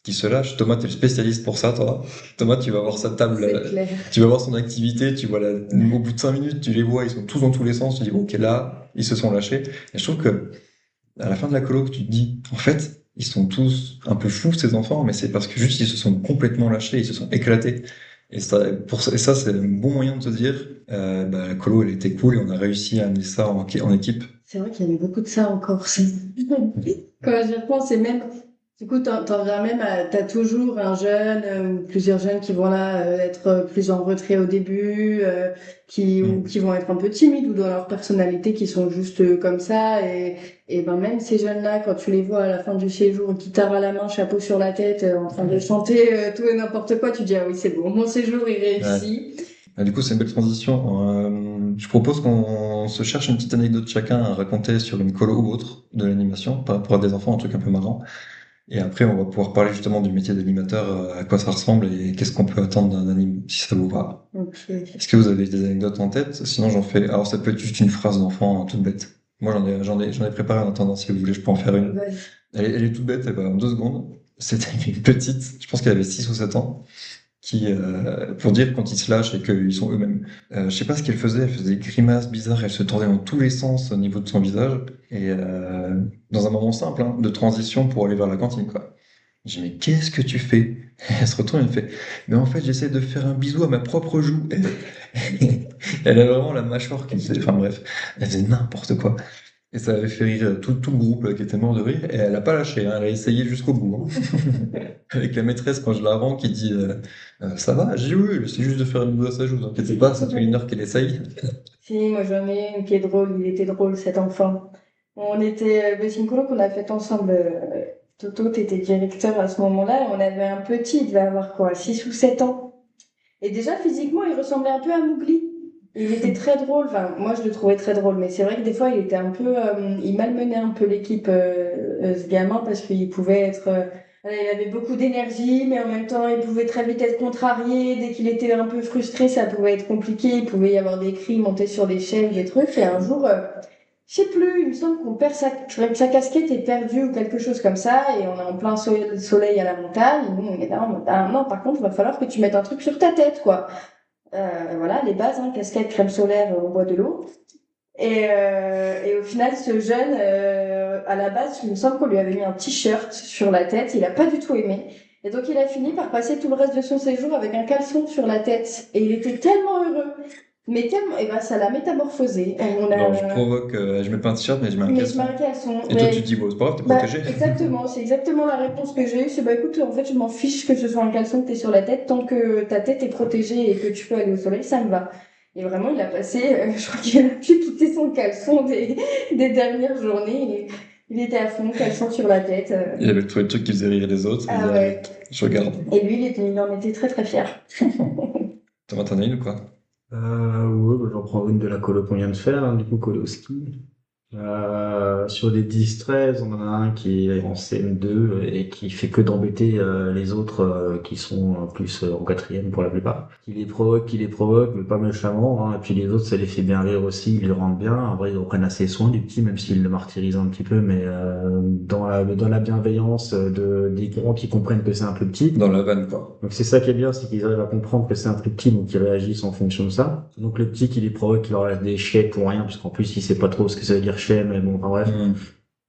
A: qui se lâche, Thomas, tu es le spécialiste pour ça, toi. Thomas, tu vas voir sa table,
B: C'est clair.
A: tu vas voir son activité, tu vois au bout de 5 minutes, tu les vois, ils sont tous dans tous les sens, tu dis, ok, là, ils se sont lâchés. Et je trouve que, à la fin de la colo, tu te dis, en fait, ils sont tous un peu fous, ces enfants, mais c'est parce que juste, ils se sont complètement lâchés, ils se sont éclatés. Et ça, c'est un bon moyen de se dire, bah, la colo, elle était cool et on a réussi à amener ça en équipe.
B: C'est vrai qu'il y avait beaucoup de ça encore. Quand j'y repense, c'est même, du coup, t'en viens même à, t'as toujours un jeune ou plusieurs jeunes qui vont là être plus en retrait au début, ou
A: Mm.
B: qui vont être un peu timides ou dans leur personnalité qui sont juste comme ça. Et ben même ces jeunes-là, quand tu les vois à la fin du séjour, guitare à la main, chapeau sur la tête, en train de chanter tout et n'importe quoi, tu dis ah oui c'est bon, mon séjour il
A: Ouais.
B: réussit.
A: Ah, du coup, c'est une belle transition. Je propose qu'on se cherche une petite anecdote chacun à raconter sur une colo ou autre de l'animation, par rapport à des enfants, un truc un peu marrant. Et après, on va pouvoir parler justement du métier d'animateur, à quoi ça ressemble et qu'est-ce qu'on peut attendre d'un anime, si ça vous va.
B: Ok.
A: Est-ce que vous avez des anecdotes en tête? Sinon, j'en fais. Alors, ça peut être juste une phrase d'enfant, toute bête. Moi, j'en ai préparé en attendant. Si vous voulez, je peux en faire une.
B: Vas-y.
A: Elle est toute bête, elle va en 2 secondes. C'était une petite, je pense qu'elle avait 6 ou 7 ans pour dire quand ils se lâchent et qu'ils sont eux-mêmes. Je sais pas ce qu'elle faisait, elle faisait des grimaces bizarres, elle se tournait dans tous les sens au niveau de son visage, et dans un moment simple, hein, de transition pour aller vers la cantine, quoi. J'ai dit, mais qu'est-ce que tu fais? Elle se retourne, elle fait, mais en fait, j'essaie de faire un bisou à ma propre joue. Elle a vraiment la mâchoire qui faisait, enfin bref, elle faisait n'importe quoi. Et ça avait fait rire tout le groupe qui était mort de rire. Et elle a pas lâché, hein, elle a essayé jusqu'au bout, hein. Avec la maîtresse, quand je la rends, qui dit ça va? J'ai dit oui, oui, c'est juste de faire une bout à sa joue, vous inquiétez pas, ça fait 1 heure qu'elle essaye.
B: Si, moi j'en ai une qui est drôle, il était drôle cet enfant. On était, c'est une colo qu'on a faite ensemble. Toto, t'étais directeur à ce moment-là, et on avait un petit, il devait avoir quoi, 6 ou 7 ans. Et déjà, physiquement, il ressemblait un peu à Mowgli. Il était très drôle, enfin, moi je le trouvais très drôle, mais c'est vrai que des fois, il était un peu, il malmenait un peu l'équipe, ce gamin, parce qu'il pouvait être, voilà, il avait beaucoup d'énergie, mais en même temps, il pouvait très vite être contrarié. Dès qu'il était un peu frustré, ça pouvait être compliqué. Il pouvait y avoir des cris, monter sur des chaînes, des trucs. Et un jour, je sais plus, il me semble qu'on perd sa casquette est perdue ou quelque chose comme ça, et on est en plein soleil à la montagne. Et nous, on est là, en mode, ah non, par contre, il va falloir que tu mettes un truc sur ta tête, quoi. Voilà, les bases, hein, casquette, crème solaire, on boit de l'eau. Et au final, ce jeune, à la base, il me semble qu'on lui avait mis un t-shirt sur la tête. Il a pas du tout aimé. Et donc, il a fini par passer tout le reste de son séjour avec un caleçon sur la tête. Et il était tellement heureux. Mais tellement, et ben, ça l'a métamorphosé. On
A: Genre, je
B: a,
A: provoque, je mets pas un t-shirt, mais je mets un
B: mais je
A: caleçon.
B: mets un caleçon.
A: Et toi, tu te dis, bon, c'est pas grave, t'es
B: Bah,
A: protégé.
B: exactement. C'est exactement la réponse que j'ai eue. C'est, bah, écoute, en fait, je m'en fiche que ce soit un caleçon que t'aies sur la tête. Tant que ta tête est protégée et que tu peux aller au soleil, ça me va. Et vraiment, il a passé, je crois qu'il a pu quitter son caleçon des dernières journées. Il était à fond, caleçon sur la tête.
A: Il avait trouvé le truc qui faisait rire les autres, et il
B: Ah
A: dit, allez,
B: ouais.
A: je regarde.
B: Et lui, il en était très très fier.
A: Thomas, t'en as une ou pas?
C: Ouais, bah, j'en prends une de la colo qu'on vient de faire, hein, du coup, colo ski. Sur les 10-13, on en a un qui est en CM2 et qui fait que d'embêter les autres qui sont plus en quatrième pour la plupart. Qui les provoque, mais pas méchamment. Hein. Et puis les autres, ça les fait bien rire aussi, ils le rendent bien. En vrai, ils reprennent assez soin du petit, même s'ils le martyrisent un petit peu, mais dans la bienveillance des grands qui comprennent que c'est un plus petit.
A: Dans la vanne, quoi.
C: Donc c'est ça qui est bien, c'est qu'ils arrivent à comprendre que c'est un plus petit, donc ils réagissent en fonction de ça. Donc le petit qui les provoque, il leur laisse des chais pour rien, parce qu'en plus il sait pas trop ce que ça veut dire chais, mais bon, enfin bref.
A: Mmh.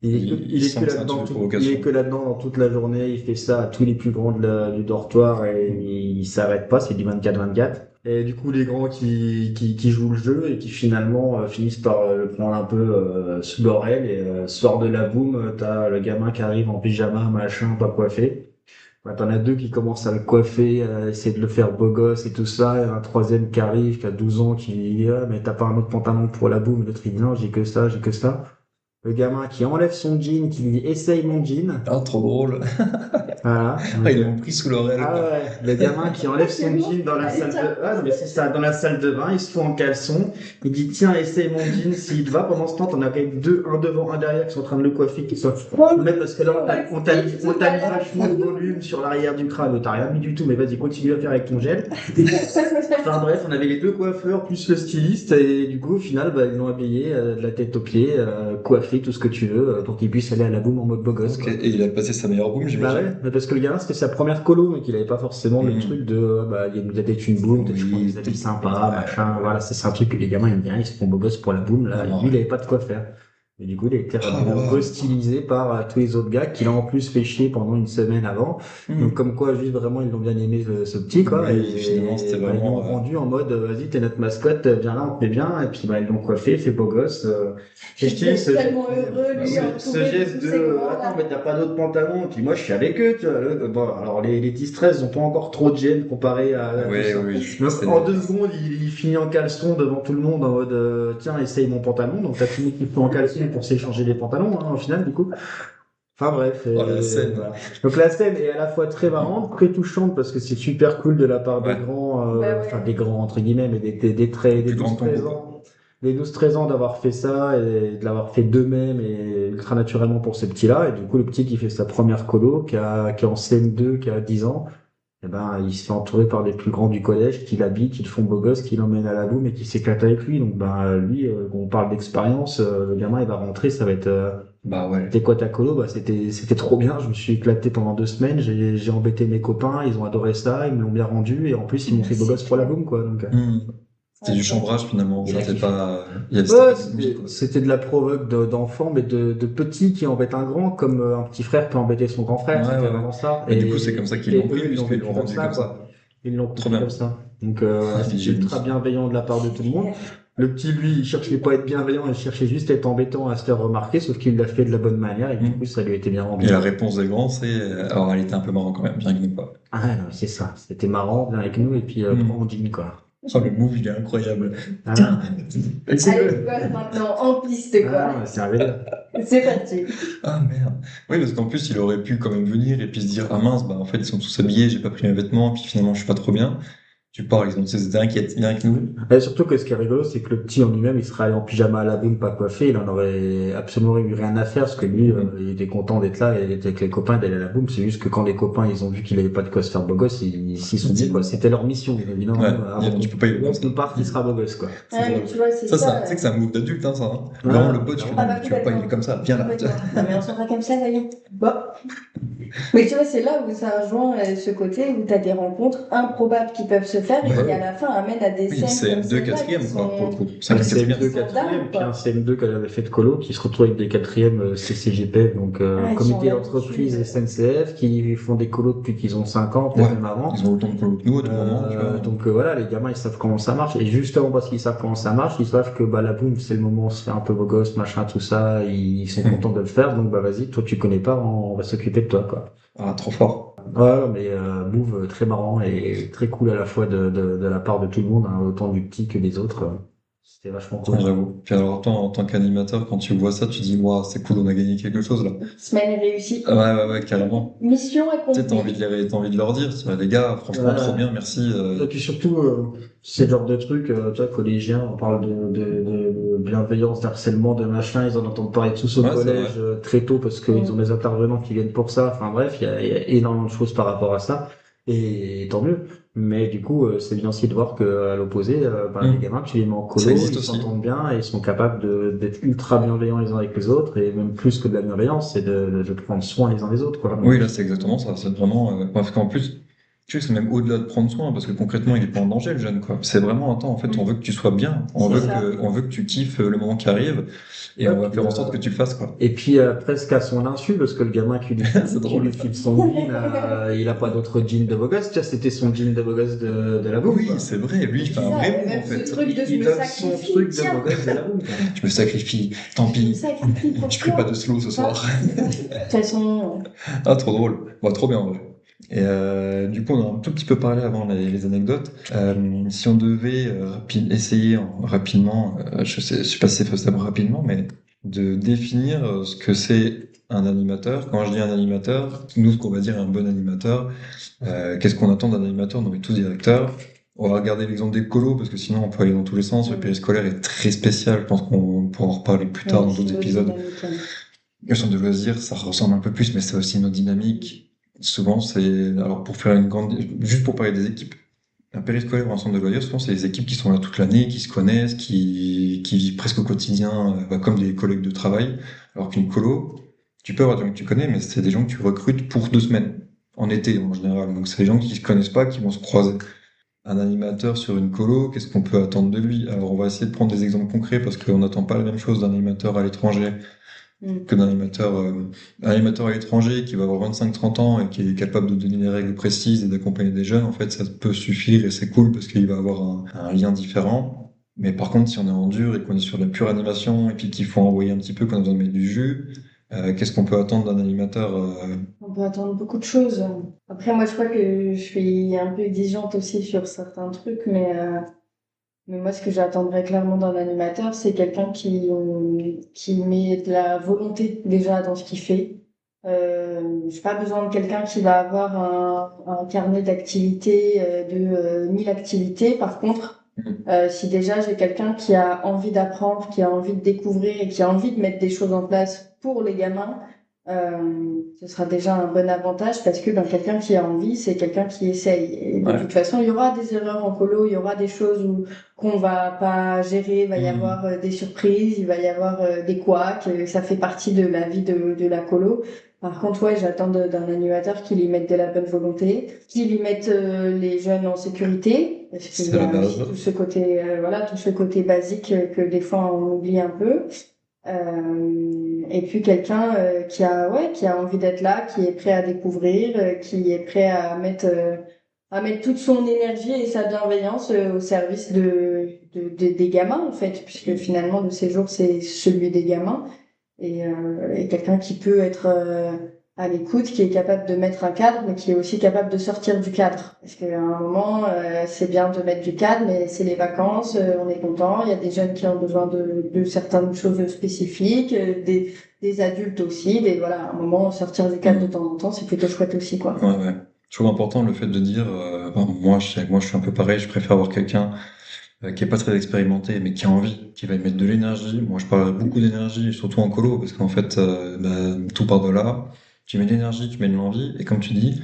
C: Il est
A: sent
C: que
A: que c'est un
C: là-dedans,
A: truc de
C: il est
A: provocation.
C: que là-dedans dans toute la journée, il fait ça à tous les plus grands du dortoir et il s'arrête pas, c'est du 24-24. Et du coup, les grands qui jouent le jeu et qui finalement finissent par le prendre un peu sous l'oreille et soir de la boum, t'as le gamin qui arrive en pyjama, machin, pas coiffé. Ouais, t'en as deux qui commencent à le coiffer, à essayer de le faire beau gosse et tout ça, et un troisième qui arrive, qui a 12 ans, qui lui dit, ah, mais t'as pas un autre pantalon pour la boum, l'autre il dit, non, j'ai que ça, j'ai que ça. Le gamin qui enlève son jean, qui lui dit, essaye mon jean.
A: Ah, trop drôle.
C: Voilà.
A: Ah,
C: Donc,
A: ils l'ont pris sous l'oreille,
C: ah
A: quoi.
C: ouais, le gamin qui enlève
B: C'est
C: son
B: bon.
C: jean dans la
B: Allez,
C: salle
B: tiens.
C: de, ah, mais c'est ça, dans la salle de bain, il se fout en caleçon, il dit, tiens, essaye mon jean s'il te va. Pendant ce temps, t'en as quand même deux, un devant, un derrière, qui sont en train de le coiffer, qui sont, même parce que là, on t'a mis vachement de volume sur l'arrière du crâne, mais t'as rien mis du tout, mais vas-y, continue à faire avec ton gel. Enfin bref, on avait les deux coiffeurs plus le styliste et du coup au final bah, ils l'ont habillé de la tête aux pieds, coiffé tout ce que tu veux pour qu'il puisse aller à la boum en mode beau gosse
A: Ok,
C: quoi.
A: et il a passé sa meilleure boum,
C: Bah
A: j'imagine.
C: ouais, mais parce que le gamin c'était sa première colo donc il avait pas forcément le
A: Mmh.
C: truc de bah il nous a peut-être une boum, peut-être je prends
A: Oui,
C: des habits
A: peut-être.
C: sympas, machin, voilà, c'est un truc que les gamins aiment bien, ils se font beau gosse pour la boum là,
A: Ah,
C: et
A: non,
C: lui il
A: ouais.
C: avait pas de quoi faire. Et du coup il a été
A: Ah, wow.
C: restylisé par tous les autres gars qui l'ont en plus fait chier pendant une semaine avant. Donc
A: Mmh.
C: comme quoi juste vraiment ils l'ont bien aimé ce petit quoi
A: Oui, finalement, c'était
C: bah, ils l'ont
A: vraiment.
C: rendu en mode vas-y t'es notre mascotte viens là on te met bien et puis bah ils l'ont coiffé fait beau gosse et je
B: J'étais
C: dis
B: tellement heureux, lui,
C: ce
B: entouré de
C: geste
B: tous ces
C: de
B: grands
C: attends
B: là.
C: mais t'as pas d'autres pantalons et puis moi je suis avec eux tu vois bon alors les 10-13 ils ont pas encore trop de gêne comparé à tout
A: Oui,
C: ça
A: oui,
C: donc
A: c'est.
C: en 2 secondes il finit en caleçon devant tout le monde en mode tiens essaye mon pantalon donc t'as fini qu'il faut en caleçon pour s'échanger des pantalons hein, au final du coup. Enfin bref,
A: Oh, la scène.
C: voilà. Donc la scène est à la fois très marrante, très touchante parce que c'est super cool de la part des
A: Ouais,
C: grands,
B: Bah
C: enfin
B: ouais.
C: des grands entre guillemets, mais
A: le
C: des
A: plus grand
C: 12-13
A: combo, quoi.
C: ans, des 12-13 ans d'avoir fait ça et de l'avoir fait d'eux-mêmes et ultra naturellement pour ce petit-là. Et du coup le petit qui fait sa première colo, qui est en CM2, qui a 10 ans, eh ben il se fait entourer par les plus grands du collège qui l'habillent, qui le font beau gosse, qui l'emmènent à la boum et qui s'éclate avec lui. Donc ben lui, on parle d'expérience, le gamin il va rentrer, ça va être
A: Bah ouais.
C: c'était quoi ta colo? Bah, c'était trop bien. Je me suis éclaté pendant 2 semaines. J'ai embêté mes copains. Ils ont adoré ça. Ils me l'ont bien rendu. Et en plus, ils m'ont fait beau gosse pour la boum, quoi. Donc,
A: Mmh. C'était
B: Ouais,
A: du
B: c'est
A: chambrage finalement.
C: il a
A: C'était
C: kiffé.
A: pas. C'était
C: Ouais,
A: pas une bougie, quoi.
C: c'était de la provoque d'enfant, mais de petit qui embête un grand, comme un petit frère peut embêter son grand
A: Ouais,
C: frère. C'était
A: ouais, ouais.
C: vraiment ça.
A: Mais du coup, c'est comme ça qu'ils
C: Et
A: l'ont
C: eux,
A: pris,
C: ils l'ont
A: puisqu'ils l'ont
C: vécu comme
A: rendu
C: ça,
A: comme ça.
C: quoi. Ils l'ont
A: Trop
C: compris
A: bien.
C: comme ça. Donc,
A: Du
C: c'était ultra
A: génie.
C: bienveillant de la part de tout le monde. Le petit, lui, il cherchait pas à être bienveillant, il cherchait juste à être embêtant, à se faire remarquer, sauf qu'il l'a fait de la bonne manière, et du coup,
A: Mmh.
C: ça lui a été bien
A: Et
C: rendu.
A: la réponse des grands, c'est. Alors, elle était un peu marrant quand même, bien que nous pas.
C: Ah ouais, non, c'est ça. C'était marrant, viens avec nous, et puis prends mon jean, quoi.
A: Oh, le move, il est incroyable.
C: Ah,
A: Tiens,
B: Allez,
A: essaye-le.
B: quoi, maintenant, en piste,
C: ah,
B: quoi.
C: non, c'est un vélo.
B: C'est parti.
A: Ah merde. Oui, parce qu'en plus, il aurait pu quand même venir et puis se dire, ah mince, bah en fait, ils sont tous habillés, j'ai pas pris mes vêtements, puis finalement, je suis pas trop bien. Tu pars, ils ont ces inquiètes, viens avec nous.
C: Et surtout que ce qui est rigolo, c'est que le petit en lui-même, il serait allé en pyjama à la boum, pas coiffé, il en aurait absolument eu rien à faire, parce que lui, il était content d'être là, et il était avec les copains, d'aller à la boum. C'est juste que quand les copains, ils ont vu qu'il avait pas de quoi se faire beau gosse, ils s'y sont dit, quoi. C'était leur mission. Ils ont dit, non,
A: Ouais,
C: avant
A: tu peux pas y aller comme ça.
C: qu'on parte, il sera beau gosse, quoi.
A: C'est
B: Ouais, mais
A: drôle.
B: tu vois, c'est
A: Ça,
B: ça.
A: tu sais que c'est un move d'adulte, hein, ça. Hein.
C: Ouais,
A: Vraiment, le pote, tu fais,
C: clairement.
A: non, mais tu vas pas y aller comme ça, viens là.
B: Complètement. Non, mais on s'en va comme ça, voyons. Bon. Mais tu vois, c'est là où ça rejoint ce côté où tu as des rencontres improbables qui peuvent se faire et
A: Ouais.
B: qui, à la fin, amènent à des
A: Oui,
B: scènes comme
A: CM2,
B: celle-là
A: quatrième,
B: qui
A: quoi, pour le
B: sont...
A: coup.
C: Un
A: 5 quatrième.
C: CM2
B: Ils sont
C: quatrième,
B: dingues,
C: puis
B: quoi.
C: un CM2 qu'elle avait fait de colo, qui se retrouve avec des quatrièmes CCGP, donc
B: Ouais, ils
C: comité
B: sont
C: d'entreprise
B: là-dessus.
C: SNCF, qui font des colos depuis qu'ils ont 5 ans,
A: Ouais,
C: peut-être même avant.
A: ils ont autant de colo que nous à tout moment, tu vois.
C: Donc voilà, les gamins ils savent comment ça marche et justement parce qu'ils savent comment ça marche, ils savent que bah la boum c'est le moment où on se fait un peu beau gosse, machin tout ça, ils sont contents de le faire donc bah vas-y, toi tu connais pas, on va s'occuper de toi quoi.
A: Ah, trop fort.
C: Ouais, mais move très marrant et très cool à la fois de la part de tout le monde, hein, autant du petit que des autres. C'était vachement
A: Ah,
C: cool.
A: j'avoue. Puis alors, toi, en tant qu'animateur, quand tu vois ça, tu dis, waouh, c'est cool, on a gagné quelque chose là.
B: Semaine réussie.
A: Ah ouais, ouais, ouais, carrément.
B: Mission
A: Tu sais,
B: accomplie.
A: t'as envie de leur dire, tu vois, les gars, franchement, trop
C: Ouais.
A: bien, merci.
C: Et puis surtout, c'est le genre de truc, tu vois, collégiens, on parle de bienveillance, d'harcèlement, de machin, ils en entendent parler tous au
A: Ouais, c'est vrai.
C: collège très tôt parce qu'ils ont
B: Mm.
C: des intervenants qui viennent pour ça. Enfin bref, il y a énormément de choses par rapport à ça, et tant mieux. Mais du coup, c'est bien aussi de voir que à l'opposé, ben, les
A: Hmm.
C: gamins, tu les mets en
A: Ça
C: colo,
A: existe
C: ils
A: aussi.
C: s'entendent bien et ils sont capables d'être ultra bienveillants les uns avec les autres, et même plus que de la bienveillance, c'est de prendre soin les uns des autres, quoi.
A: Oui,
C: Donc,
A: là, c'est exactement ça. C'est vraiment, parce qu'en plus, tu sais, c'est même au-delà de prendre soin, parce que concrètement, il est pas en danger, le jeune, quoi. C'est vraiment un temps, en fait, on
B: Mm.
A: veut que tu sois bien.
B: C'est ça.
A: On veut que tu kiffes le moment qui arrive, et
C: ouais,
A: on va
C: puis,
A: faire en sorte que tu le fasses, quoi.
C: et puis presque à son insu, parce que le gamin
A: C'est
C: qui lui
A: drôle.
C: file son jean, il a pas d'autre jean de beau gosse. Tiens, c'était son jean de beau gosse de la boum,
A: Oui,
C: quoi.
A: c'est vrai. Lui, il fait
B: C'est
A: un
B: ça,
A: vrai
B: et
A: move, en
B: même ce
A: fait.
B: truc de je
C: Il
B: me
C: donne son
B: sacrifie,
C: truc de beau
B: tiens,
C: gosse de la boum, quoi.
A: Je me sacrifie. Tant
B: je me
A: pis.
B: sacrifie pour
A: Je ferai pas
B: toi.
A: de slow ce
B: Hein,
A: soir.
B: c'est ça. De toute façon,
A: Ah, trop drôle. Bon, trop bien, en vrai. Et du coup, on a un tout petit peu parlé avant les anecdotes. Si on devait essayer rapidement, je sais pas si c'est faisable rapidement, mais de définir ce que c'est un animateur. Quand je dis un animateur, nous, ce qu'on va dire un bon animateur, qu'est-ce qu'on attend d'un animateur? On est tous directeurs. On va regarder l'exemple des colos, parce que sinon on peut aller dans tous les sens. Le
B: mm,
A: périscolaire est très spécial. Je pense qu'on pourra en reparler plus tard
B: ouais,
A: dans
B: c'est
A: d'autres
B: une autre
A: épisodes.
B: dynamique. Hein.
A: Le centre de loisirs, ça ressemble un peu plus, mais c'est aussi une autre dynamique. Souvent, c'est, alors pour faire une grande, juste pour parler des équipes, un périscolaire ou un centre de loisirs, souvent c'est des équipes qui sont là toute l'année, qui se connaissent, qui vivent presque au quotidien, comme des collègues de travail. Alors qu'une colo, tu peux avoir des gens que tu connais, mais c'est des gens que tu recrutes pour 2 semaines, en été en général. Donc c'est des gens qui se connaissent pas, qui vont se croiser. Un animateur sur une colo, qu'est-ce qu'on peut attendre de lui? Alors on va essayer de prendre des exemples concrets parce qu'on n'attend pas la même chose d'un animateur à l'étranger
B: Mm.
A: que d'un animateur, un animateur à l'étranger qui va avoir 25-30 ans et qui est capable de donner des règles précises et d'accompagner des jeunes, en fait, ça peut suffire et c'est cool parce qu'il va avoir un lien différent. Mais par contre, si on est en dur et qu'on est sur de la pure animation et puis qu'il faut envoyer un petit peu, qu'on a besoin de mettre du jus, qu'est-ce qu'on peut attendre d'un animateur
B: On peut attendre beaucoup de choses. Après, moi, je crois que je suis un peu exigeante aussi sur certains trucs, mais moi, ce que j'attendrais clairement d'un animateur, c'est quelqu'un qui met de la volonté déjà dans ce qu'il fait. J'ai pas besoin de quelqu'un qui va avoir un carnet d'activités de 1000 activités. Par contre, si déjà j'ai quelqu'un qui a envie d'apprendre, qui a envie de découvrir et qui a envie de mettre des choses en place pour les gamins, ce sera déjà un bon avantage parce que ben, quelqu'un qui a envie, c'est quelqu'un qui essaye. Et de
A: Ouais.
B: toute façon, il y aura des erreurs en colo, il y aura des choses qu'on va pas gérer, il va y
A: Mhm.
B: avoir des surprises, il va y avoir des couacs, ça fait partie de la vie de la colo. Par contre, ouais, j'attends d'un animateur qui lui mette de la bonne volonté, qui lui mette les jeunes en sécurité, parce qu'il
A: C'est
B: y
A: la
B: a
A: base.
B: aussi tout ce côté, voilà, tout ce côté basique que des fois on oublie un peu. Et puis quelqu'un qui a envie d'être là, qui est prêt à découvrir, qui est prêt à mettre toute son énergie et sa bienveillance au service des gamins en fait, puisque finalement le séjour c'est celui des gamins et quelqu'un qui peut être à l'écoute, qui est capable de mettre un cadre, mais qui est aussi capable de sortir du cadre. Parce qu'à un moment, c'est bien de mettre du cadre, mais c'est les vacances, on est content. Il y a des jeunes qui ont besoin de certaines choses spécifiques, des adultes aussi. Voilà, à un moment, sortir du cadre de
A: Mhm.
B: temps en temps, c'est plutôt chouette aussi, quoi.
A: Ouais, ouais. Je trouve important le fait de dire, bon, moi, je suis un peu pareil, je préfère avoir quelqu'un qui est pas très expérimenté, mais qui a envie, qui va y mettre de l'énergie. Moi, je parle beaucoup d'énergie, surtout en colo, parce qu'en fait, tout part de là. Tu mets de l'énergie, tu mets de l'envie, et comme tu dis,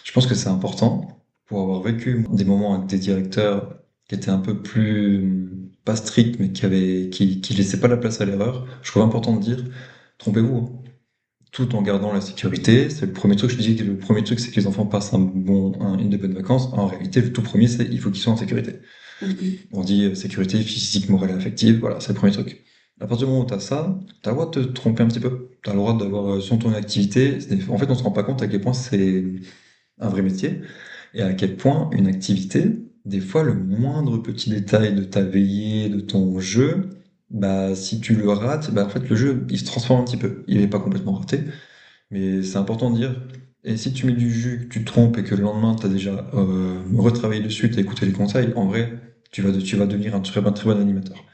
A: je pense que c'est important pour avoir vécu des moments avec des directeurs qui étaient un peu plus, pas stricts, mais qui laissaient pas la place à l'erreur. Je trouve important de dire, trompez-vous, hein, tout en gardant la sécurité. C'est le premier truc. Je disais que le premier truc, c'est que les enfants passent une de bonnes vacances. En réalité, le tout premier, c'est il faut qu'ils soient en sécurité.
B: Mhm.
A: On dit sécurité physique, morale et affective, voilà, c'est le premier truc. À partir du moment où tu as ça, tu as le droit de te tromper un petit peu. Tu as le droit d'avoir sur ton activité. En fait, on se rend pas compte à quel point c'est un vrai métier et à quel point une activité, des fois, le moindre petit détail de ta veillée, de ton jeu, bah, si tu le rates, bah, en fait, le jeu, il se transforme un petit peu. Il n'est pas complètement raté, mais c'est important de dire. Et si tu mets du jus, que tu te trompes et que le lendemain, tu as déjà retravaillé dessus, tu as écouté les conseils, en vrai, tu vas devenir un très bon animateur.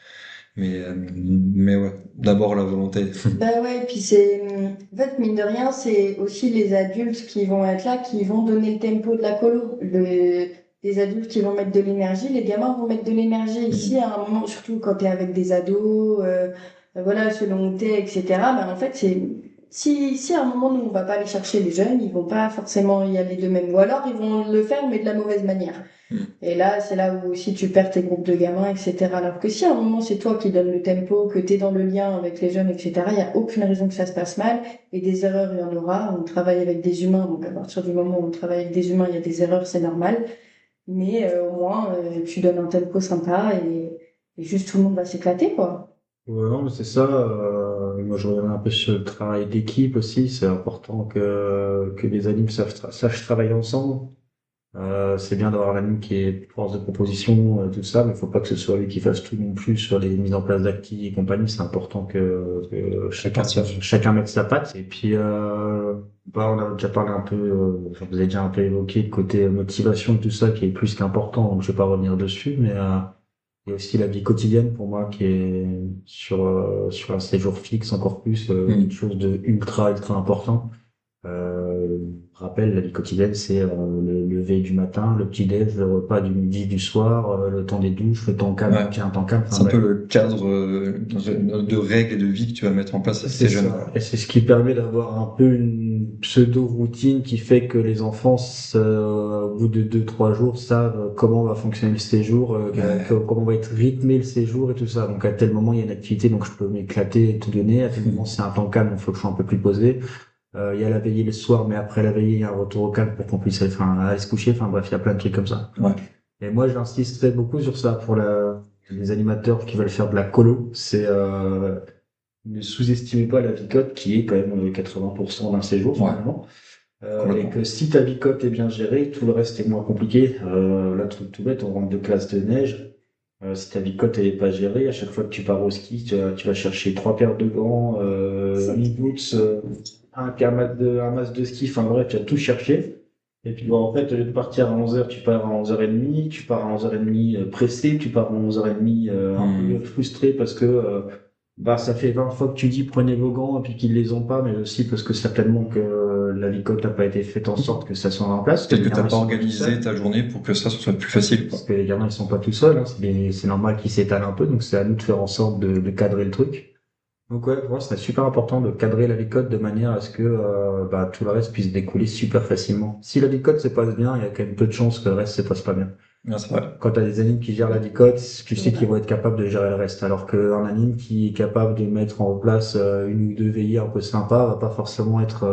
A: Mais ouais, d'abord la volonté.
B: Bah ouais, et puis en fait, mine de rien, c'est aussi les adultes qui vont être là, qui vont donner le tempo de la colo. Les adultes qui vont mettre de l'énergie, les gamins vont mettre de l'énergie. Ici, à un moment, surtout quand t'es avec des ados, voilà, selon où t'es, etc., bah en fait, si à un moment, nous, on va pas aller chercher les jeunes, ils vont pas forcément y aller de même. Ou alors, ils vont le faire, mais de la mauvaise manière. Et là, c'est là où aussi tu perds tes groupes de gamins, etc. Alors que si à un moment c'est toi qui donnes le tempo, que tu es dans le lien avec les jeunes, etc., il n'y a aucune raison que ça se passe mal. Et des erreurs, il y en aura. On travaille avec des humains, donc à partir du moment où on travaille avec des humains, il y a des erreurs, c'est normal. Mais au moins, tu donnes un tempo sympa et juste tout le monde va s'éclater, quoi.
C: Ouais, non, mais c'est ça. Moi, je reviens un peu sur le travail d'équipe aussi. C'est important que les animes sachent travailler ensemble. C'est bien d'avoir l'ami qui est force de proposition, tout ça, mais il faut pas que ce soit lui qui fasse tout non plus sur les mises en place d'actifs et compagnie. C'est important que
A: Partage.
C: chacun mette sa patte. Et puis, on a déjà parlé un peu, enfin, vous avez déjà un peu évoqué le côté motivation, tout ça, qui est plus qu'important. Donc, je vais pas revenir dessus, mais il y a aussi la vie quotidienne pour moi qui est sur un séjour fixe encore plus quelque chose de ultra important. Rappel, la vie quotidienne, c'est le lever du matin, le petit-déj, le repas du midi, du soir, le temps des douches, le temps calme,
A: Ouais.
C: quand il y a un temps calme.
A: C'est
C: Enfin
A: un peu
C: bref,
A: le cadre de règles et de vie que tu vas mettre en place avec
C: c'est
A: ces jeunes,
C: ça.
A: quoi.
C: Et c'est ce qui permet d'avoir un peu une pseudo-routine qui fait que les enfants, au bout de 2, 3 jours, savent comment va fonctionner le séjour,
A: Ouais.
C: comment va être rythmé le séjour et tout ça. Donc à tel moment, il y a une activité, donc je peux m'éclater et tout donner. À tel moment, c'est un temps calme, donc il faut que je sois un peu plus posé. Il y a la veillée le soir, mais après la veillée, il y a un retour au calme pour qu'on puisse aller se coucher. Enfin bref, il y a plein de trucs comme ça.
A: Ouais.
C: Et moi, j'insisterais beaucoup sur ça pour les animateurs qui veulent faire de la colo. C'est ne sous-estimez pas la vicote qui est quand même 80% d'un séjour
A: Ouais.
C: finalement. Et
A: Complètement.
C: que si ta vicote est bien gérée, tout le reste est moins compliqué. Là, truc tout bête, on rentre de classe de neige. Si ta vicote elle est pas gérée, à chaque fois que tu pars au ski, tu vas chercher 3 paires de gants,
B: C'est
C: 8 boots, un masque de ski, enfin bref, tu as tout cherché. Et puis bon, en fait, au lieu de partir à 11h, tu pars à 11h30, tu pars à 11h30 pressé, tu pars à 11h30 un peu frustré parce que ça fait 20 fois que tu dis prenez vos gants et puis qu'ils les ont pas, mais aussi parce que certainement que la licote n'a pas été faite en sorte que ça soit en place.
A: Peut-être
C: Les
A: que t'as
C: gamins, ils
A: pas
C: sont pas tout
A: organisé
C: seuls.
A: ta journée pour que ça ce soit plus facile,
C: Parce
A: quoi.
C: que les gamins, ils sont pas tout seuls, hein. C'est normal qu'ils s'étalent un peu, donc c'est à nous de faire en sorte de cadrer le truc. Donc ouais, pour moi, c'est super important de cadrer la licote de manière à ce que tout le reste puisse découler super facilement. Si la licote se passe bien, il y a quand même peu de chances que le reste se passe pas bien.
A: Ouais, c'est vrai.
C: Quand tu as des animes qui gèrent la licote, tu sais qu'ils
B: vrai.
C: vont être capables de gérer le reste. Alors qu'un anime qui est capable de mettre en place une ou deux veillées un peu sympas va pas forcément être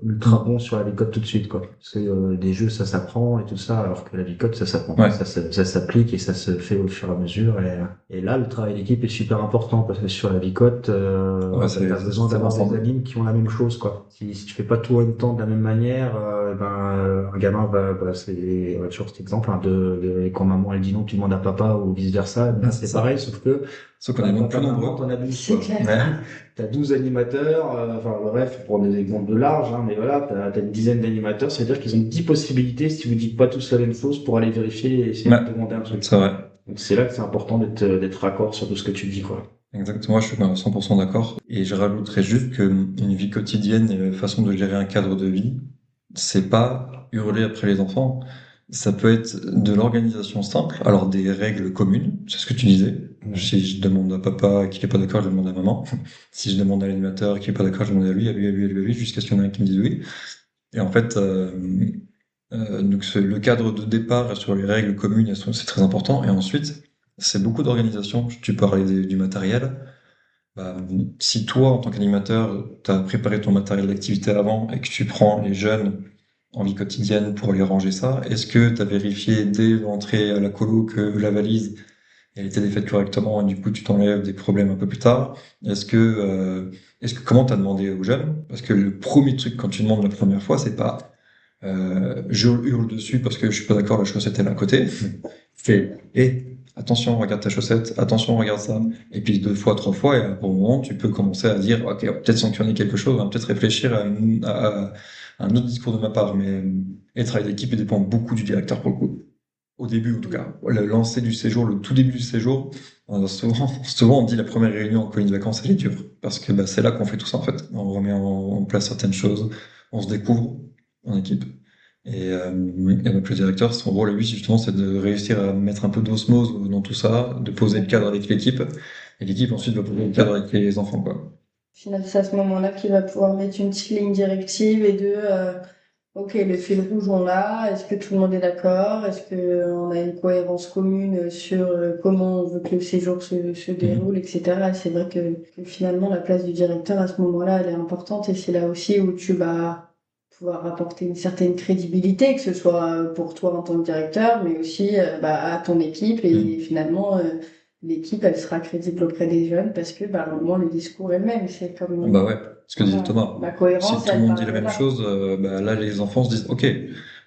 C: ultra bon sur la licote tout de suite, quoi. Parce que des jeux, ça s'apprend et tout ça, alors que la licote, ça s'apprend pas.
A: Ouais.
C: Ça s'applique et ça se fait au fur et à mesure. Et là, le travail d'équipe est super important parce que sur la licote,
A: Ouais,
C: t'as besoin
A: c'est
C: d'avoir des
A: ensemble.
C: animes qui ont la même chose, quoi. Si tu fais pas tout en même temps de la même manière, un gamin on a toujours cet exemple, hein, et quand maman elle dit non, tu demandes à papa ou vice versa,
A: Ouais, c'est
C: c'est
A: ça.
C: pareil, sauf que,
A: Sauf qu'on est donc plus
C: papa, maman,
A: nombreux.
C: t'en as 12,
B: C'est
C: quoi.
B: clair.
A: Ouais.
C: T'as 12 animateurs, enfin, bref, pour des exemples de large, hein, mais voilà, t'as une dizaine d'animateurs, c'est-à-dire qu'ils ont 10 possibilités si vous dites pas tous la même chose pour aller vérifier et essayer
A: Ouais.
C: de demander un truc.
A: C'est vrai.
C: Donc c'est là que c'est important d'être raccord sur tout ce que tu dis, quoi.
A: Exactement, je suis 100% d'accord. Et je rajouterais juste que une vie quotidienne, façon de gérer un cadre de vie, c'est pas hurler après les enfants. Ça peut être de l'organisation simple, alors des règles communes, c'est ce que tu disais. Si je demande à papa qui n'est pas d'accord, je demande à maman. Si je demande à l'animateur qui n'est pas d'accord, je demande à lui, à lui, à lui, à lui, à lui, jusqu'à ce qu'il y en ait un qui me dise oui. Et en fait, donc le cadre de départ sur les règles communes, c'est très important. Et ensuite, c'est beaucoup d'organisation. Tu parlais du matériel. Bah, si toi, en tant qu'animateur, tu as préparé ton matériel d'activité avant et que tu prends les jeunes en vie quotidienne pour les ranger ça, est-ce que tu as vérifié dès l'entrée à la colo que la valise elle était défaite correctement et du coup tu t'enlèves des problèmes un peu plus tard? Est-ce que comment t'as demandé aux jeunes? Parce que le premier truc quand tu demandes la première fois, c'est pas je hurle dessus parce que je suis pas d'accord, la chaussette est là à côté. Fais, attention, regarde ta chaussette, attention, regarde ça. Et puis 2 fois, 3 fois, et à un bon moment, tu peux commencer à dire, ok, on va peut-être sanctionner quelque chose, on va peut-être réfléchir à un autre discours de ma part. Mais et le travail d'équipe il dépend beaucoup du directeur pour le coup. au début en tout cas, le lancer du séjour, le tout début du séjour, souvent on dit la première réunion en colonie de vacances, elle est dure, parce que bah, c'est là qu'on fait tout ça en fait. On remet en place certaines choses, on se découvre en équipe. Et donc le directeur, son rôle, lui, justement, c'est de réussir à mettre un peu d'osmose dans tout ça, de poser le cadre avec l'équipe, et l'équipe ensuite va poser le cadre avec les enfants, quoi.
B: Au final, c'est à ce moment-là qu'il va pouvoir mettre une petite ligne directive et ok, le fil rouge, on l'a. Est-ce que tout le monde est d'accord? Est-ce que on a une cohérence commune sur comment on veut que le séjour se déroule, etc. Et c'est vrai que finalement, la place du directeur à ce moment-là, elle est importante et c'est là aussi où tu vas pouvoir apporter une certaine crédibilité, que ce soit pour toi en tant que directeur, mais aussi à ton équipe et finalement, l'équipe, elle sera crédible auprès des jeunes parce que, au moins, le discours est le même. C'est comme,
A: Bah ouais, ce que disait
B: voilà,
A: Thomas.
B: la
A: Si
B: cohérence,
A: tout le
B: elle
A: monde dit
B: part
A: la
B: de
A: même
B: là.
A: chose, bah là les enfants se disent ok,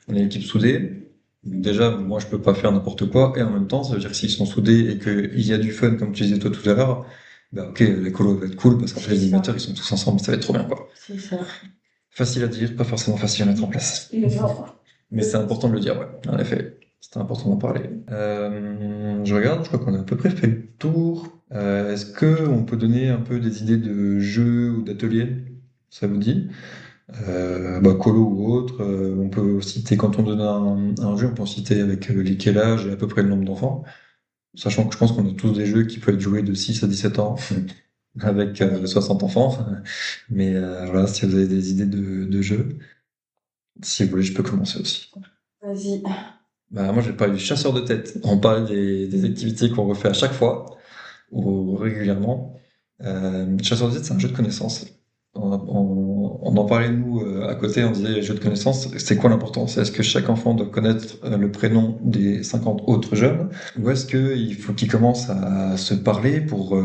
A: on est une équipe soudée. Déjà, moi je peux pas faire n'importe quoi, et en même temps, ça veut dire que s'ils sont soudés et qu'il y a du fun, comme tu disais toi tout à l'heure, bah ok, l'écolo va être cool parce qu'après les
B: C'est ça.
A: animateurs ils sont tous ensemble, ça va être trop bien quoi.
B: C'est ça.
A: Facile à dire, pas forcément facile à mettre en place.
B: Non.
A: Mais c'est important de le dire, ouais, en effet. C'était important d'en parler. Je regarde, je crois qu'on a à peu près fait le tour. Est-ce que on peut donner un peu des idées de jeux ou d'ateliers? Ça vous dit? Colo ou autre. On peut citer, quand on donne un jeu, on peut en citer avec quel âge et à peu près le nombre d'enfants. Sachant que je pense qu'on a tous des jeux qui peuvent être joués de 6 à 17 ans avec 60 enfants. Mais voilà, si vous avez des idées de jeux, si vous voulez, je peux commencer aussi.
B: Vas-y.
A: Moi, je vais parler du chasseur de tête. On parle des activités qu'on refait à chaque fois ou régulièrement. Chasseur de tête, c'est un jeu de connaissances. On en parlait, nous, à côté, on disait jeu de connaissances, c'est quoi l'importance? Est-ce que chaque enfant doit connaître le prénom des 50 autres jeunes? Ou est-ce qu'il faut qu'ils commencent à se parler pour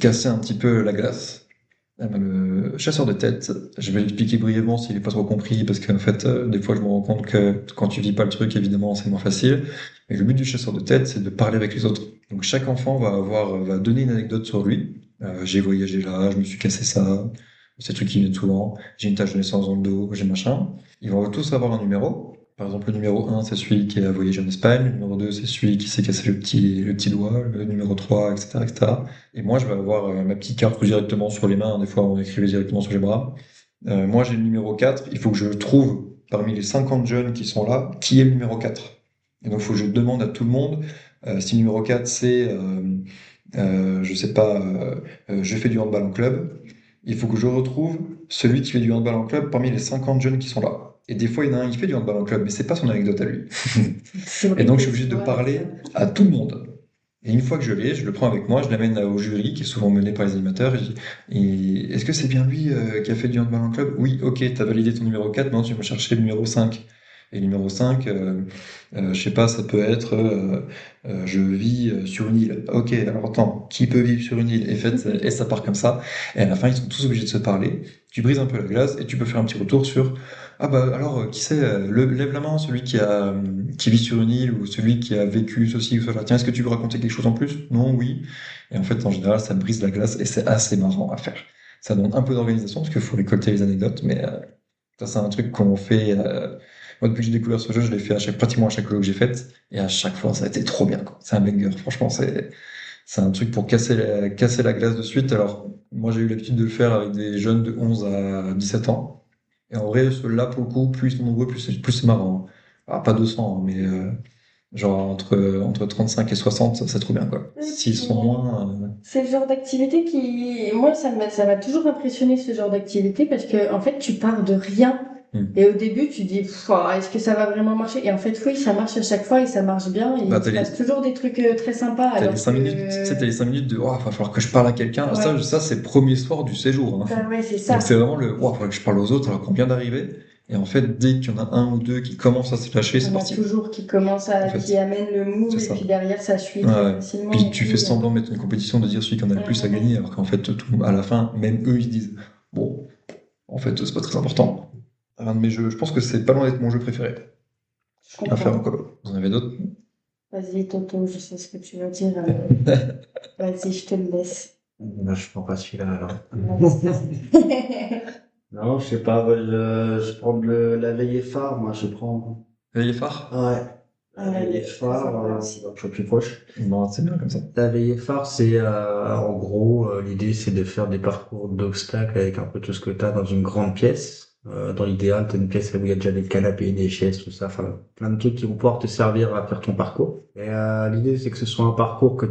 A: casser un petit peu la glace? Le chasseur de tête, je vais l'expliquer brièvement s'il n'est pas trop compris, parce qu'en fait, des fois, je me rends compte que quand tu vis pas le truc, évidemment, c'est moins facile. Mais le but du chasseur de tête, c'est de parler avec les autres. Donc, chaque enfant va donner une anecdote sur lui. J'ai voyagé là, je me suis cassé ça, c'est le truc qui vient souvent. J'ai une tache de naissance dans le dos, j'ai machin. Ils vont tous avoir un numéro. Par exemple, le numéro 1, c'est celui qui a voyagé en Espagne. Le numéro 2, c'est celui qui s'est cassé le petit doigt. Le numéro 3, etc., etc. Et moi, je vais avoir ma petite carte directement sur les mains. Des fois, on écrivait directement sur les bras. Moi, j'ai le numéro 4. Il faut que je trouve, parmi les 50 jeunes qui sont là, qui est le numéro 4. Et donc, il faut que je demande à tout le monde si le numéro 4, c'est, je sais pas, je fais du handball en club. Il faut que je retrouve celui qui fait du handball en club parmi les 50 jeunes qui sont là. Et des fois, il y en a un qui fait du handball en club, mais c'est pas son anecdote à lui. Et donc, je suis obligé de parler à tout le monde. Et une fois que je l'ai, je le prends avec moi, je l'amène au jury, qui est souvent mené par les animateurs, et je dis, est-ce que c'est bien lui qui a fait du handball en club? Oui, ok, t'as validé ton numéro 4, maintenant tu vas chercher le numéro 5. Et le numéro 5, je sais pas, ça peut être je vis sur une île. Ok, alors attends, qui peut vivre sur une île? Et ça part comme ça. Et à la fin, ils sont tous obligés de se parler. Tu brises un peu la glace et tu peux faire un petit retour sur ah bah alors qui c'est lève la main celui qui vit sur une île ou celui qui a vécu ceci ou cela. Tiens, est-ce que tu veux raconter quelque chose en plus? Non, oui. Et en fait, en général, ça brise la glace et c'est assez marrant à faire. Ça demande un peu d'organisation parce qu'il faut récolter les anecdotes, mais ça c'est un truc qu'on fait. Moi, depuis que j'ai découvert ce jeu, je l'ai fait pratiquement à chaque jeu que j'ai fait et à chaque fois, ça a été trop bien, quoi. C'est un banger. Franchement, c'est un truc pour casser la glace de suite. Alors, moi, j'ai eu l'habitude de le faire avec des jeunes de 11 à 17 ans. Et en vrai, ceux-là, pour le coup, plus ils sont nombreux, plus c'est marrant. Ah, pas 200, hein, mais genre entre 35 et 60, c'est trop bien, quoi. S'ils sont moins...
B: C'est le genre d'activité qui, moi, ça m'a toujours impressionné ce genre d'activité parce que, en fait, tu pars de rien. Et au début, tu dis, est-ce que ça va vraiment marcher? Et en fait, oui, ça marche à chaque fois et ça marche bien. Et il se passe toujours des trucs très sympas.
A: T'as
B: Alors
A: les 5 minutes, tu sais, t'as les 5 minutes de, va falloir que je parle à quelqu'un.
B: Ouais.
A: Ça, c'est le premier soir du séjour, hein.
B: Ouais, c'est ça.
A: Donc c'est vraiment faudrait que je parle aux autres alors qu'on vient d'arriver. Et en fait, dès qu'il y en a un ou deux qui commencent à se lâcher, c'est
B: On a
A: parti.
B: toujours qui qui amène le move et puis derrière, ça suit très facilement.
A: Puis tu fais semblant de mettre une compétition, de dire celui qui en a le plus à gagner, alors qu'en fait, à la fin, même eux, ils se disent, bon, en fait, c'est pas très important. Un de mes jeux, je pense que c'est pas loin d'être mon jeu préféré à faire en colo. Vous en avez d'autres?
B: Vas-y, Toto, je sais ce que tu vas dire. Vas-y, je te le laisse.
C: Là, je prends pas celui-là, alors. Non, je sais pas, je prends la veillée phare, moi, je prends.
A: Veillée phare?
C: Ouais. La veillée phare, un peu plus proche.
A: Non, c'est bien comme ça.
C: La veillée phare, c'est en gros, l'idée c'est de faire des parcours d'obstacles avec un peu tout ce que tu as dans une grande pièce. Dans l'idéal, tu as une pièce où il y a déjà des canapés, des chaises, tout ça, enfin plein de trucs qui vont pouvoir te servir à faire ton parcours. Et l'idée c'est que ce soit un parcours que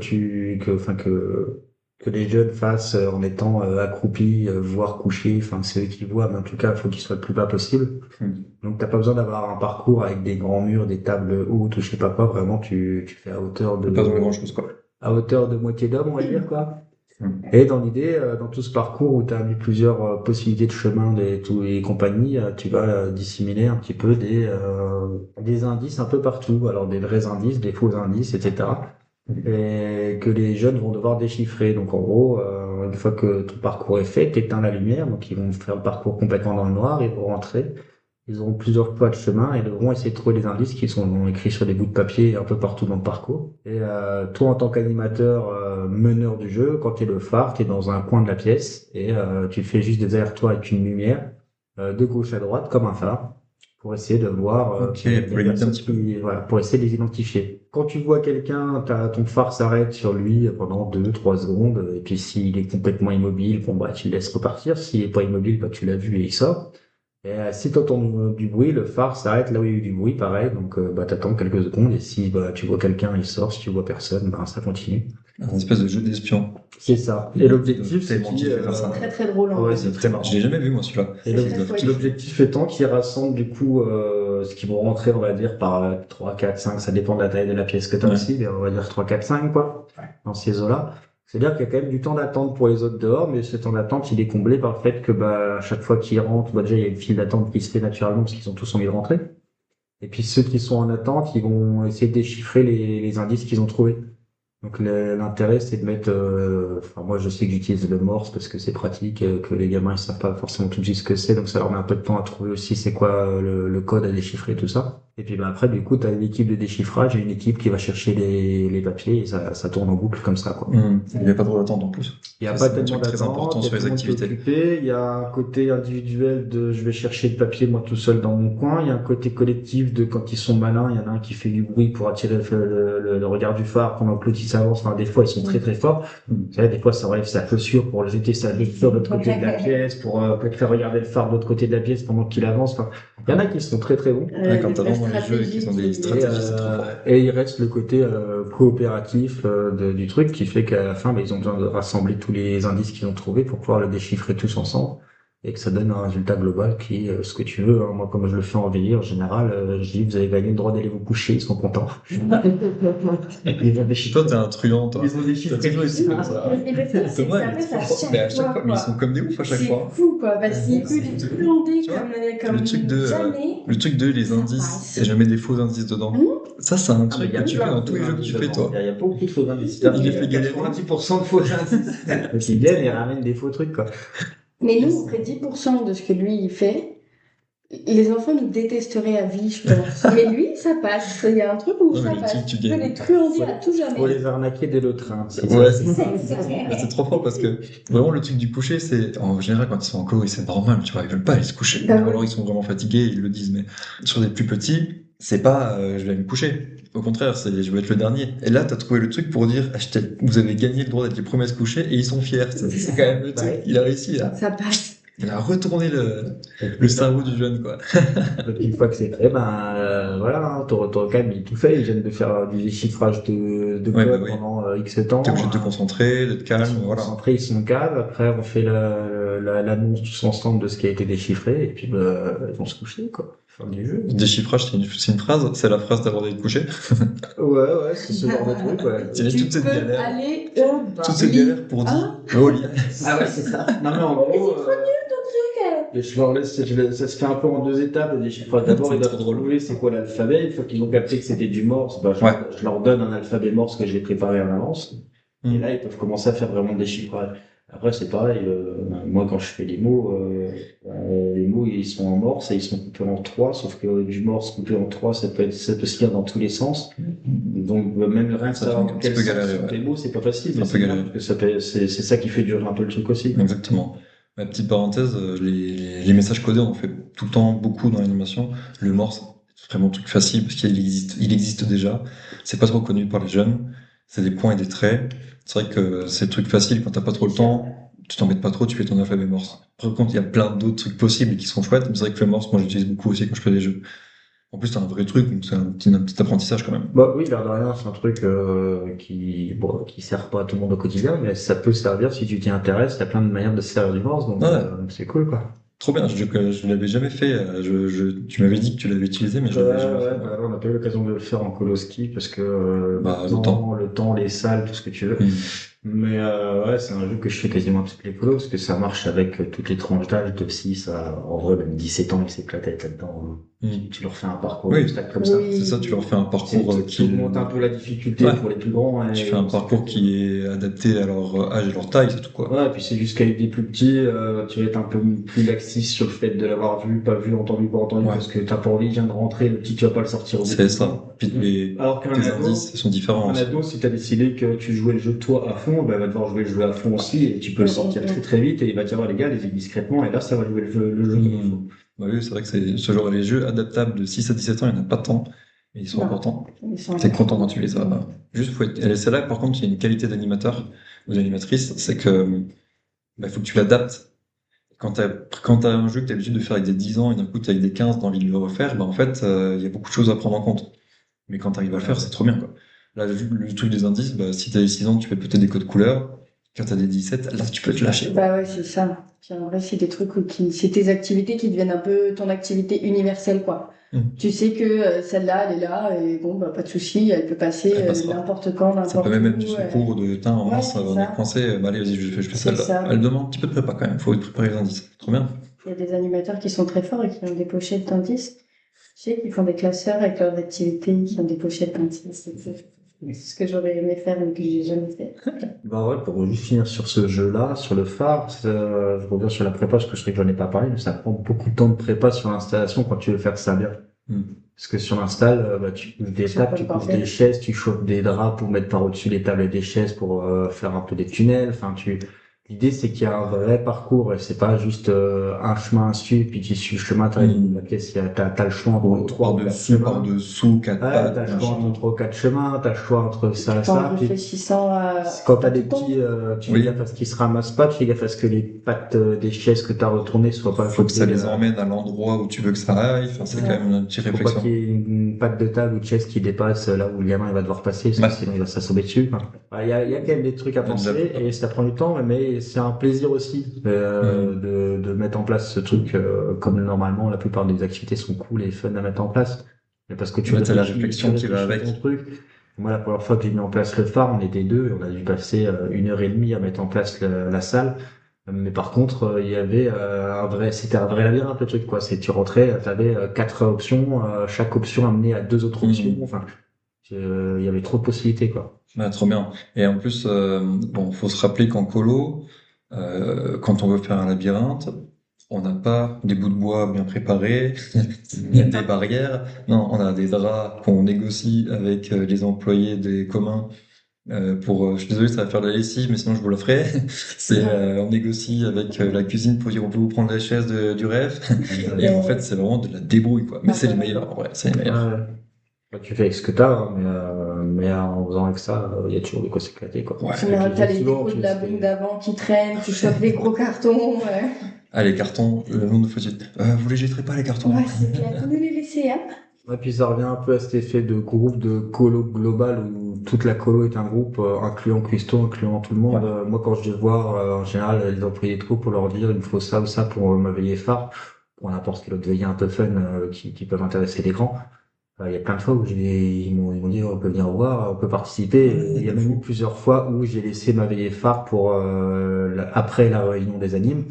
C: les jeunes fassent en étant accroupis, voire couchés, enfin c'est eux qui voient, mais en tout cas, il faut qu'ils soient le plus bas possible. Donc t'as pas besoin d'avoir un parcours avec des grands murs, des tables hautes ou je sais pas quoi. Vraiment, tu fais à hauteur
A: Pas besoin de grand chose, quoi.
C: à hauteur de moitié d'homme, on va dire quoi.
A: Mm.
C: Et dans l'idée, dans tout ce parcours où tu as mis plusieurs possibilités de chemin et compagnie, tu vas dissimuler un petit peu des indices un peu partout. Alors des vrais indices, des faux indices, etc. Et que les jeunes vont devoir déchiffrer. Donc en gros, une fois que ton parcours est fait, t'éteins la lumière, donc ils vont faire le parcours complètement dans le noir, ils vont rentrer. Ils auront plusieurs choix de chemin et devront essayer de trouver des indices qui sont écrits sur des bouts de papier un peu partout dans le parcours. Et toi, en tant qu'animateur, meneur du jeu, quand t'es le phare, t'es dans un coin de la pièce et tu fais juste derrière toi avec une lumière de gauche à droite comme un phare pour essayer de voir
A: Ok,
C: les
A: pour limiter un
C: personnes
A: petit peu.
C: voilà, pour essayer de les identifier. Quand tu vois quelqu'un, ton phare s'arrête sur lui pendant 2, 3 secondes et puis s'il est complètement immobile, bon bah tu le laisses repartir. S'il est pas immobile, bah tu l'as vu et il sort. Et si t'entends du bruit, le phare s'arrête là où il y a eu du bruit, pareil. Donc bah t'attends quelques secondes et si bah tu vois quelqu'un, il sort. Si tu vois personne, bah ça continue.
A: Un espèce de jeu d'espion.
C: C'est ça. Et l'objectif, c'est
A: Tellement kiffé faire ça.
B: Très très drôle en
C: ouais,
B: vrai.
C: c'est très marrant.
A: Je l'ai jamais vu, moi, celui-là.
C: Et
B: C'est très chouette.
C: l'objectif étant qu'ils rassemblent du coup ce qui vont rentrer, on va dire, par 3, 4, 5, ça dépend de la taille de la pièce que tu as
A: Ouais.
C: aussi, mais on va dire 3, 4, 5 quoi, dans ces eaux-là. C'est-à-dire qu'il y a quand même du temps d'attente pour les autres dehors, mais ce temps d'attente, il est comblé par le fait que bah à chaque fois qu'ils rentrent, bah déjà il y a une file d'attente qui se fait naturellement parce qu'ils ont tous envie de rentrer. Et puis ceux qui sont en attente, ils vont essayer de déchiffrer les indices qu'ils ont trouvés. Donc l'intérêt c'est de mettre, enfin moi je sais que j'utilise le Morse parce que c'est pratique, que les gamins ils savent pas forcément tout de suite ce que c'est, donc ça leur met un peu de temps à trouver aussi c'est quoi le code à déchiffrer tout ça. Et puis bah après du coup t'as une équipe de déchiffrage et une équipe qui va chercher les papiers et ça tourne en boucle comme ça quoi.
A: Il n'y a pas trop d'attente en plus.
C: Il y a
A: Ça,
C: pas
A: c'est un
C: tellement
A: truc très
C: d'attente,
A: important
C: il y a
A: sur les
C: tout le monde qui est
A: activités.
C: occupé, il y a un côté individuel de je vais chercher le papier moi tout seul dans mon coin, il y a un côté collectif de quand ils sont malins, il y en a un qui fait du bruit pour attirer le regard du phare pendant que l'autre il s'avance, enfin des fois ils sont très très forts. Vous savez, des fois ça enlève sa chaussure pour jeter sa chaussure de l'autre côté de la pièce, pour faire regarder le phare de l'autre côté de la pièce pendant qu'il avance. Enfin, il y en a qui sont très très bons.
A: Ouais, quand t'as
B: La
A: vraiment les jeux et qu'ils ont des
B: stratégie
A: stratégies, c'est trop fort.
C: Et il reste le côté coopératif du truc qui fait qu'à la fin, bah, ils ont besoin de rassembler tous les indices qu'ils ont trouvés pour pouvoir le déchiffrer tous ensemble et que ça donne un résultat global qui est ce que tu veux. Hein. Moi, comme je le fais en veillée, en général, je dis vous avez gagné le droit d'aller vous coucher, ils sont contents. Ils ont déchiffré.
A: Toi, t'es un truand, toi.
C: Ils ont déchiffré.
A: T'as toujours été comme ça.
B: Et le pire, c'est que
A: Thomas,
B: ça
A: il est
B: passe à
A: trop fort.
B: chaque
A: Mais à chaque
B: fois,
A: fois, mais ils
B: quoi.
A: sont comme des oufs à chaque
B: C'est
A: fois.
B: fou, quoi, parce qu'il peut les truander
A: Tu vois,
B: comme
A: le truc de,
B: jamais.
A: les
B: Ça
A: indices,
B: passe.
A: et jamais des faux indices dedans. Ça, c'est un truc que tu fais dans tous les jeux que tu fais, toi.
C: Il y a beaucoup de faux indices.
A: Il les fait galérer.
C: 90% de faux indices. Donc ils viennent et ramènent des faux trucs, quoi.
B: Mais nous, on ferait 10% de ce que lui, il fait. Les enfants nous détesteraient à vie, je pense. Mais lui, ça passe. Il y a un truc où
A: Ouais,
B: ça
A: mais le
B: passe.
A: truc, tu
B: Tu peux
A: gagnes.
B: les truander à tout
C: Faut
B: jamais.
C: les arnaquer dès le train.
A: Ouais,
B: C'est
A: c'est trop fort parce que vraiment le truc du coucher, c'est en général quand ils sont en cours, c'est normal, tu vois, ils veulent pas aller se coucher.
B: Bah oui.
A: Alors ils sont vraiment fatigués, ils le disent, mais sur des plus petits, c'est pas je vais aller me coucher. Au contraire, c'est je vais être le dernier. Et là, t'as trouvé le truc pour dire vous avez gagné le droit d'être les premiers à se coucher et ils sont fiers. C'est quand même le truc.
C: Ouais.
A: Il a réussi là.
B: Ça passe.
A: Il a retourné le cerveau du jeune, quoi.
C: Donc, une fois que c'est fait, voilà, hein, ton calme, il tout fait. Il vient de faire du déchiffrage de
A: Ouais,
C: code
A: bah oui.
C: pendant X temps.
A: T'es obligé de te concentrer, d'être calme,
C: Ils sont
A: voilà.
C: concentrés, ils sont calmes. Après, on fait l'annonce tous ensemble de ce qui a été déchiffré. Et puis, bah, ils vont se coucher, quoi. Faire du jeu.
A: Le déchiffrage, c'est une phrase, c'est la phrase d'abord d'aller te coucher.
C: Ouais, c'est ce genre de truc, ouais.
A: Tu laisses toute cette
B: peux
A: galère.
B: aller au bain.
A: Toute cette galère pour dire, au lit.
C: Ah ouais, c'est ça. Non, mais en gros, je leur laisse, ça se fait un peu en 2 étapes, le déchiffrage. D'abord,
A: C'est
C: ils doivent
A: trop drôle.
C: trouver c'est quoi l'alphabet. Une fois qu'ils ont capté que c'était du morse, bah,
A: Ouais.
C: je leur donne un alphabet morse que j'ai préparé en avance. Et
A: Mm.
C: là, ils peuvent commencer à faire vraiment le déchiffrage. Après, c'est pareil, moi, quand je fais les mots, ils sont en morse et ils sont coupés en 3, sauf que du morse coupé en 3, ça peut se lire dans tous les sens. Donc, même rien que
A: Ça
C: savoir
A: fait un
C: dans
A: petit
C: quel
A: peu
C: sens
A: galérer,
C: sont
A: ouais.
C: les mots, c'est pas facile.
A: C'est
C: Mais
A: un peu
C: bien,
A: galérer.
C: parce que c'est ça qui fait durer un peu le truc aussi.
A: Exactement. Ma petite parenthèse, les messages codés, on en fait tout le temps beaucoup dans l'animation. Le morse, vraiment un truc facile parce il existe déjà. C'est pas trop connu par les jeunes. C'est des points et des traits. C'est vrai que c'est le truc facile quand t'as pas trop le temps. Tu t'embêtes pas trop, tu fais ton alphabet morse. Par contre, il y a plein d'autres trucs possibles et qui sont chouettes. Mais c'est vrai que le morse, moi, j'utilise beaucoup aussi quand je fais des jeux. En plus, c'est un vrai truc, donc c'est un petit apprentissage quand même.
C: Bah oui, l'air de rien, c'est un truc qui sert pas à tout le monde au quotidien, mais ça peut servir si tu t'y intéresses. Il y a plein de manières de se servir du morse, donc
A: Ouais,
C: c'est cool, quoi.
A: trop bien. Je l'avais jamais fait. Tu m'avais dit que tu l'avais utilisé, mais je l'avais jamais fait.
C: Bah, on n'a pas eu l'occasion de le faire en coloski parce que
A: Bah, le temps.
C: le temps, les salles, tout ce que tu veux.
A: Hmm.
C: Mais ouais, c'est un jeu que je fais quasiment à toutes les colos parce que ça marche avec toutes les tranches d'âge de 6 à, en vrai, même 17 ans, ils s'éclatent à être là-dedans.
A: Hmm.
C: Tu leur fais un parcours
A: Oui,
C: de stack comme ça.
A: c'est ça, tu leur fais un parcours
C: Tu augmentes un peu la difficulté
A: Ouais,
C: pour les plus grands
A: tu
C: et
A: fais un
C: on
A: parcours
C: s'éclate.
A: qui est adapté à leur âge et leur taille, c'est tout quoi.
C: Ouais, et puis c'est juste qu'avec des plus petits, tu vas être un peu plus laxiste sur le fait de l'avoir vu, pas vu, entendu, pas entendu,
A: Ouais,
C: parce que t'as pas envie, il vient de rentrer, le petit, tu vas pas le sortir au bout de
A: c'est
C: 10
A: ça.
C: ans.
A: Puis
C: Alors qu'un
A: tes
C: ado,
A: indices sont différents aussi.
C: si t'as décidé que tu jouais le jeu toi à fond, bah, il va devoir jouer le jeu à fond aussi, et tu peux le sortir très très vite, et il va dire, oh, les gars, les discrètement, et là, ça va jouer le jeu comme il faut.
A: Hmm. Bah oui, c'est vrai que c'est ce genre les jeux adaptables de 6 à 17 ans, il n'y en a pas tant. Et ils sont
B: Non,
A: importants.
B: ils sont
A: T'es content quand
B: importants.
A: tu les as. Juste, faut être... et c'est là, par contre, il y a une qualité d'animateur ou d'animatrice, c'est que bah, faut que tu l'adaptes. Quand t'as un jeu que t'as l'habitude de faire avec des 10 ans et d'un coup t'es avec des 15, t'as envie de le refaire, bah en fait, il y a beaucoup de choses à prendre en compte. Mais quand t'arrives à le faire, c'est trop bien, quoi. Là, le truc des indices, bah, si t'as les 6 ans, tu fais peut-être des codes couleurs. Quand t'as des 17, là, tu peux te lâcher.
B: Bah ouais, c'est ça. Puis en vrai, c'est des trucs c'est tes activités qui deviennent un peu ton activité universelle, quoi.
A: Hmm.
B: Tu sais que celle-là, elle est là, et bon, bah, pas de souci, elle peut passer
A: Elle passera.
B: n'importe quand,
A: Ça peut
B: n'importe
A: même être du
B: où.
A: secours de, tiens, en
B: Ouais,
A: mars,
B: c'est
A: on est
B: ça.
A: coincé, bah, allez, vas-y, je fais
B: C'est
A: celle-là.
B: ça.
A: Elle demande un petit peu de prépa quand même, faut préparer les indices. Trop bien.
B: Il y a des animateurs qui sont très forts et qui ont des pochettes d'indices. Tu sais, qui font des classeurs avec leurs activités, qui ont des pochettes d'indices. C'est ce que j'aurais aimé faire, mais que j'ai jamais fait.
C: Bah ouais, pour juste finir sur ce jeu-là, sur le phare, je reviens sur la prépa, parce que je sais que j'en ai pas parlé, mais ça prend beaucoup de temps de prépa sur l'installation quand tu veux faire ça bien.
A: Hmm.
C: Parce que sur l'install, bah, tu couches des
B: C'est un
C: tables,
B: peu
C: tu
B: le
C: couches
B: bordel.
C: des chaises, tu chauffes des draps pour mettre par-dessus les tables et des chaises pour faire un peu des tunnels. Enfin, l'idée c'est qu'il y a un vrai parcours et c'est pas juste un chemin à suivre, puis tu suis le chemin, t'arrives au bout de la pièce, t'as le choix entre trois ou quatre chemins.
A: Par-dessous, quatre
C: Ouais, t'as
A: pattes,
C: le choix entre
A: machin.
C: trois ou quatre chemins, t'as le choix entre ça et
B: En
C: ça. Puis
B: réfléchissant à
C: quand t'as
B: pas
C: des
B: tout le temps.
C: petits, tu fais
A: Oui,
C: gaffe à ce qu'ils se ramassent pas, tu fais gaffe à ce que les pattes des chaises que t'as retournées soient pas à
A: faut que ça
C: côté.
A: les emmène à l'endroit où tu veux que ça aille. Enfin, c'est quand
B: Ouais.
A: même une petite
C: Faut pas qu'il
A: réflexion.
C: y ait une patte de table ou de chaise qui dépasse là où le gamin il va devoir passer, parce que
A: Ouais,
C: sinon il va s'assommer dessus. Enfin, il y a quand même des trucs à
A: il y a de la
C: penser
A: prépa.
C: et ça prend du temps, mais c'est un plaisir aussi
A: Hmm.
C: de mettre en place ce truc comme normalement la plupart des activités sont cool et fun à mettre en place. Mais parce que
A: Ouais, t'as la
C: tu
A: réflexion qui va
C: réfléchis ton
A: avec.
C: truc. Moi, la première fois que j'ai mis en place le phare, on était deux et on a dû passer 1 heure et demie à mettre en place la salle. Mais par contre, il y avait c'était un vrai labyrinthe le truc quoi. C'est tu rentrais, t'avais quatre options, chaque option amenait à deux autres options.
A: Hmm.
C: Enfin, il y avait trop de possibilités quoi.
A: Ouais, trop bien. Et en plus, bon, faut se rappeler qu'en colo, quand on veut faire un labyrinthe, on n'a pas des bouts de bois bien préparés, il y a des barrières. Non, on a des draps qu'on négocie avec les employés des communs je suis désolé, ça va faire de la lessive, mais sinon je vous la ferai. On négocie avec la cuisine pour dire on peut vous prendre la chaise du rêve. Et en fait, c'est vraiment de la débrouille, quoi. Mais c'est les meilleurs, en vrai, c'est les meilleurs.
C: Ouais. Bah, tu fais avec ce que t'as, hein, mais en faisant avec ça, il y a toujours de quoi s'éclater quoi.
A: Ouais.
C: Et puis
B: T'as les
C: effectivement,
B: décos de la boum d'avant qui traînent, tu chopes des gros cartons. Ouais,
A: Ah, les cartons, le nombre de fois, vous les jetterez pas, les cartons.
B: ouais c'est clair. Vous nous les laissez, hein?
C: et puis ça revient un peu à cet effet de groupe de colo global où toute la colo est un groupe incluant Cuisto, incluant tout le monde.
A: Ouais.
C: Moi quand je vais voir en général les employés de troupe pour leur dire il me faut ça ou ça pour ma veillée phare, pour n'importe quelle autre veillée un peu fun qui peuvent intéresser les grands. Il y a plein de fois où ils m'ont dit on peut venir voir, on peut participer. Et il y a même eu plusieurs fois où j'ai laissé ma veillée phare pour après la réunion des animes.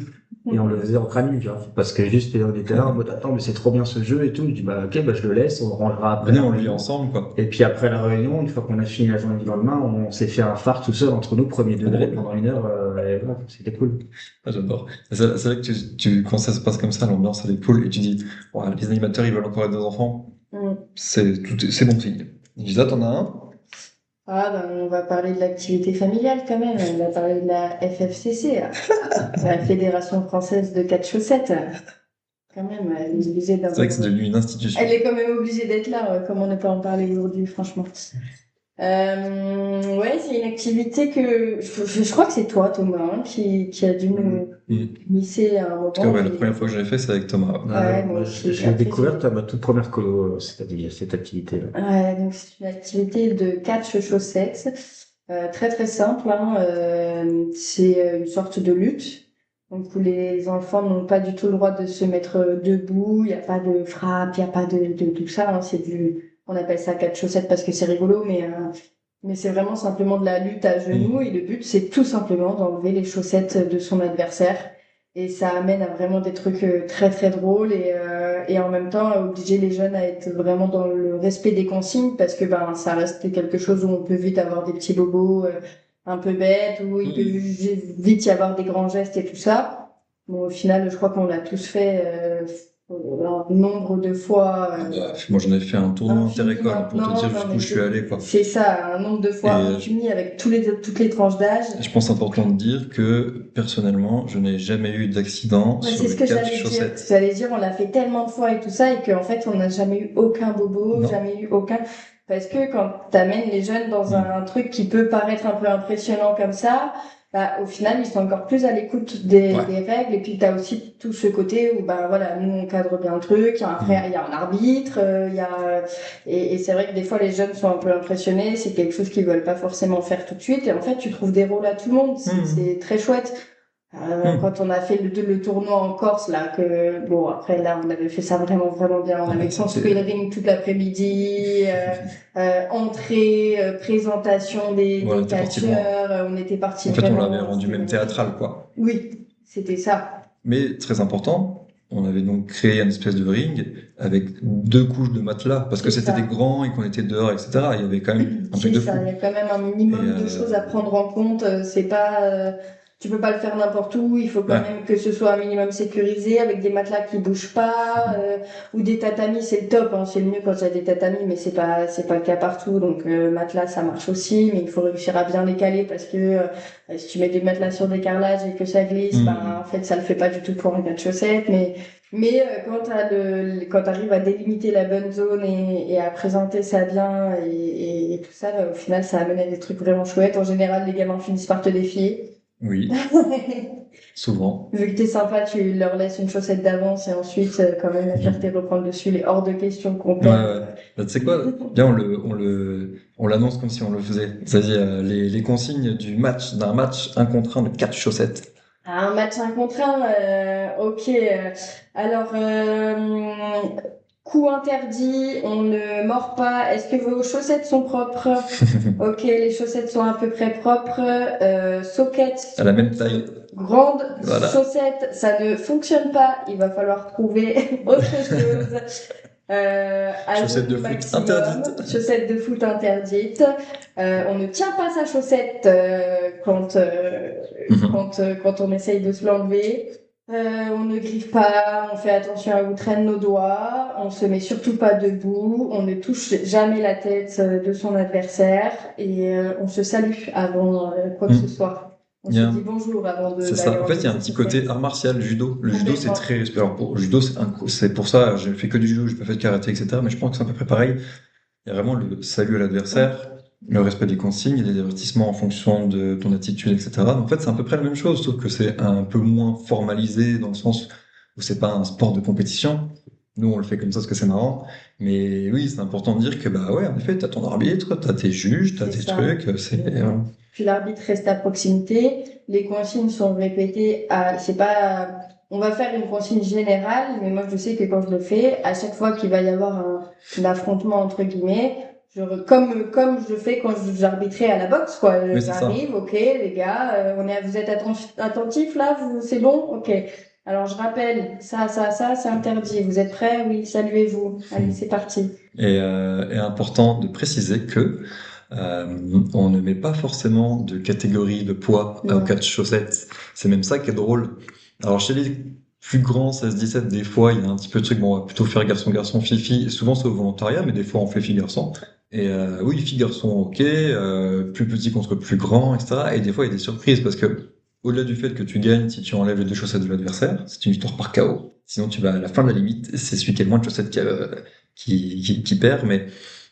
C: Et on le faisait entre amis, tu vois. Parce que juste, on était là en mode, attends, mais c'est trop bien ce jeu et tout. Je dis, bah, ok, bah, je le laisse, on le rangera après
A: Venez,
C: la
A: on le vit
C: réunion.
A: ensemble, quoi.
C: Et puis après la réunion, une fois qu'on a fini la journée du lendemain, on s'est fait un phare tout seul entre nous, premier
A: Trop
C: degré,
A: drôle.
C: pendant 1 heure, et voilà, c'était cool.
A: Ah, j'adore. C'est vrai que quand ça se passe comme ça, l'ambiance, elle est cool, et tu dis, ouais, les animateurs, ils veulent encore être des enfants.
B: Mm.
A: C'est bon signe. Lisa, t'en as un?
B: Ah, ben, on va parler de l'activité familiale quand même. On va parler de la FFCC, la Fédération française de quatre chaussettes. Quand même, elle est obligée
A: C'est vrai que c'est
B: d'avoir.
A: devenu une institution.
B: Elle est quand même obligée d'être là, ouais, comment ne pas en parler aujourd'hui, franchement. Ouais, c'est une activité que je crois que c'est toi, Thomas, hein, qui a dû nous
A: Mm.
B: glisser à un
A: En tout cas,
B: moment.
A: ouais, la première fois que je l'ai fait, c'est avec Thomas.
B: Ouais, moi
C: Moi,
B: aussi.
C: je l'ai
B: Après,
C: découverte à ma toute première colo, cette activité-là.
B: ouais, donc c'est une activité de catch chaussettes, très très simple, hein. C'est une sorte de lutte, donc où les enfants n'ont pas du tout le droit de se mettre debout, il n'y a pas de frappe, il n'y a pas de tout ça, hein. On appelle ça catch chaussettes parce que c'est rigolo, mais c'est vraiment simplement de la lutte à genoux et le but c'est tout simplement d'enlever les chaussettes de son adversaire. Et ça amène à vraiment des trucs très très drôles et en même temps à obliger les jeunes à être vraiment dans le respect des consignes parce que ben ça reste quelque chose où on peut vite avoir des petits bobos un peu bêtes, où il peut vite y avoir des grands gestes et tout ça. Bon, au final, je crois qu'on l'a tous fait un nombre de fois.
A: Moi, j'en ai fait un tournoi
B: Infini
A: inter-école pour te
B: maintenant,
A: dire
B: non,
A: jusqu'où
B: mais
A: je suis allé, quoi.
B: c'est ça, un nombre de fois
A: Et
B: infini avec toutes les tranches d'âge.
A: je pense important de dire que, personnellement, je n'ai jamais eu d'accident
B: Ouais,
A: sur
B: c'est ce
A: le
B: que
A: catch
B: j'allais dire.
A: chaussettes.
B: J'allais dire, on l'a fait tellement de fois et tout ça, et qu'en fait, on n'a jamais eu aucun bobo,
A: Non.
B: jamais eu aucun. Parce que quand t'amènes les jeunes dans un truc qui peut paraître un peu impressionnant comme ça, bah, au final, ils sont encore plus à l'écoute des règles. Et puis, t'as aussi tout ce côté où, bah, voilà, nous, on cadre bien le truc, il y a un frère, il y a un arbitre, il y a, et c'est vrai que des fois, les jeunes sont un peu impressionnés, c'est quelque chose qu'ils veulent pas forcément faire tout de suite. Et en fait, tu trouves des rôles à tout le monde. C'est très chouette. Quand on a fait le tournoi en Corse, là, bon, après, là, on avait fait ça vraiment, vraiment bien. On avait construit le ring toute l'après-midi, entrée, présentation des catcheurs, on était parti
A: En fait, on
B: vraiment.
A: l'avait rendu même théâtral, quoi.
B: Oui, c'était ça.
A: Mais très important, on avait donc créé une espèce de ring avec 2 couches de matelas parce que c'était des grands et qu'on était dehors, etc. Il y avait quand même un truc de fou.
B: Il y a quand même un minimum de choses à prendre en compte. C'est pas, tu peux pas le faire n'importe où. Il faut quand même que ce soit un minimum sécurisé avec des matelas qui bougent pas, ou des tatamis. C'est le top, hein. C'est le mieux quand il y a des tatamis, mais c'est pas le cas partout. Donc, matelas, ça marche aussi, mais il faut réussir à bien les caler parce que, si tu mets des matelas sur des carrelages et que ça glisse, en fait, ça le fait pas du tout pour un gars de chaussettes, mais quand t'arrives à délimiter la bonne zone et à présenter ça bien et tout ça, au final, ça amène à des trucs vraiment chouettes. En général, les gamins finissent par te défier.
A: Oui, souvent.
B: Vu que t'es sympa, tu leur laisses une chaussette d'avance et ensuite, quand même, la fierté reprend le dessus. Il est hors de question qu'on perde.
A: Bah, tu sais quoi? Bien, on l'annonce comme si on le faisait. C'est-à-dire, les consignes d'un match 1 contre 1 de 4 chaussettes.
B: Un match 1 contre 1, ok. Alors, coup interdit, on ne mord pas. Est-ce que vos chaussettes sont propres? Ok, les chaussettes sont à peu près propres. Socket.
A: À la même taille.
B: Grande chaussette, ça ne fonctionne pas. Il va falloir trouver autre chose.
A: Chaussettes de foot interdites.
B: Chaussettes de foot interdites. On ne tient pas sa chaussette quand on essaye de se l'enlever. On ne griffe pas, on fait attention à où traînent nos doigts, on se met surtout pas debout, on ne touche jamais la tête de son adversaire et on se salue avant quoi que ce soit. On se dit bonjour avant de.
A: C'est ça. En fait, il y a un petit côté art martial, le judo. Le judo, c'est très respect. Alors, pour le judo, c'est pour ça, j'ai fait que du judo, j'ai pas fait de karaté, etc. Mais je pense que c'est à peu près pareil. Il y a vraiment le salut à l'adversaire, le respect des consignes, les avertissements en fonction de ton attitude, etc. Donc, en fait, c'est à peu près la même chose, sauf que c'est un peu moins formalisé dans le sens où c'est pas un sport de compétition. Nous, on le fait comme ça parce que c'est marrant. Mais oui, c'est important de dire que, bah ouais, en effet, t'as ton arbitre, t'as tes juges, t'as tes trucs,
B: Puis l'arbitre reste à proximité. Les consignes sont répétées on va faire une consigne générale, mais moi je sais que quand je le fais, à chaque fois qu'il va y avoir un affrontement entre guillemets, comme je fais quand j'arbitrais à la boxe, quoi. J'arrive, ok, les gars, vous êtes attentifs là, c'est bon, ok. Alors je rappelle, ça, c'est interdit. Vous êtes prêts? Oui, saluez-vous. Allez, c'est parti.
A: Et important de préciser que on ne met pas forcément de catégorie de poids au catch chaussettes. C'est même ça qui est drôle. Alors chez les plus grands 16-17, des fois il y a un petit peu de truc, bon, on va plutôt faire garçon-garçon, fille-fille. Et souvent c'est au volontariat, mais des fois on fait fille-garçon. Et oui, fille-garçon, ok, plus petit contre plus grand, etc. Et des fois il y a des surprises parce que au-delà du fait que tu gagnes si tu enlèves les 2 chaussettes de l'adversaire, c'est une victoire par KO. Sinon, tu vas à la fin de la limite, c'est celui qui a le moins de chaussettes qui perd. Mais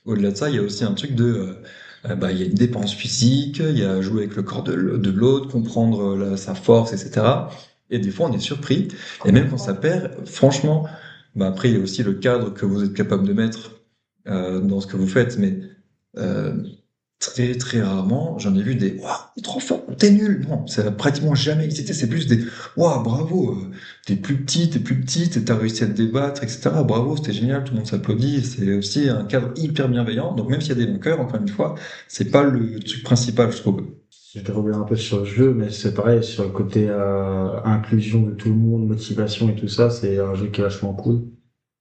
A: au-delà de ça, il y a aussi un truc il y a une dépense physique, il y a jouer avec le corps de l'autre, comprendre sa force, etc. Et des fois, on est surpris. Et même quand ça perd, franchement, après, il y a aussi le cadre que vous êtes capable de mettre dans ce que vous faites. Mais euh, très très rarement, j'en ai vu des waouh, t'es trop fort, t'es nul. Non, ça a pratiquement jamais existé. C'est plus des waouh, bravo, t'es plus petit, t'as réussi à te débattre, etc. Bravo, c'était génial, tout le monde s'applaudit. C'est aussi un cadre hyper bienveillant. Donc même s'il y a des vainqueurs, encore une fois, c'est pas le truc principal, je trouve.
C: Je reviens un peu sur le jeu, mais c'est pareil, sur le côté inclusion de tout le monde, motivation et tout ça, c'est un jeu qui est vachement cool.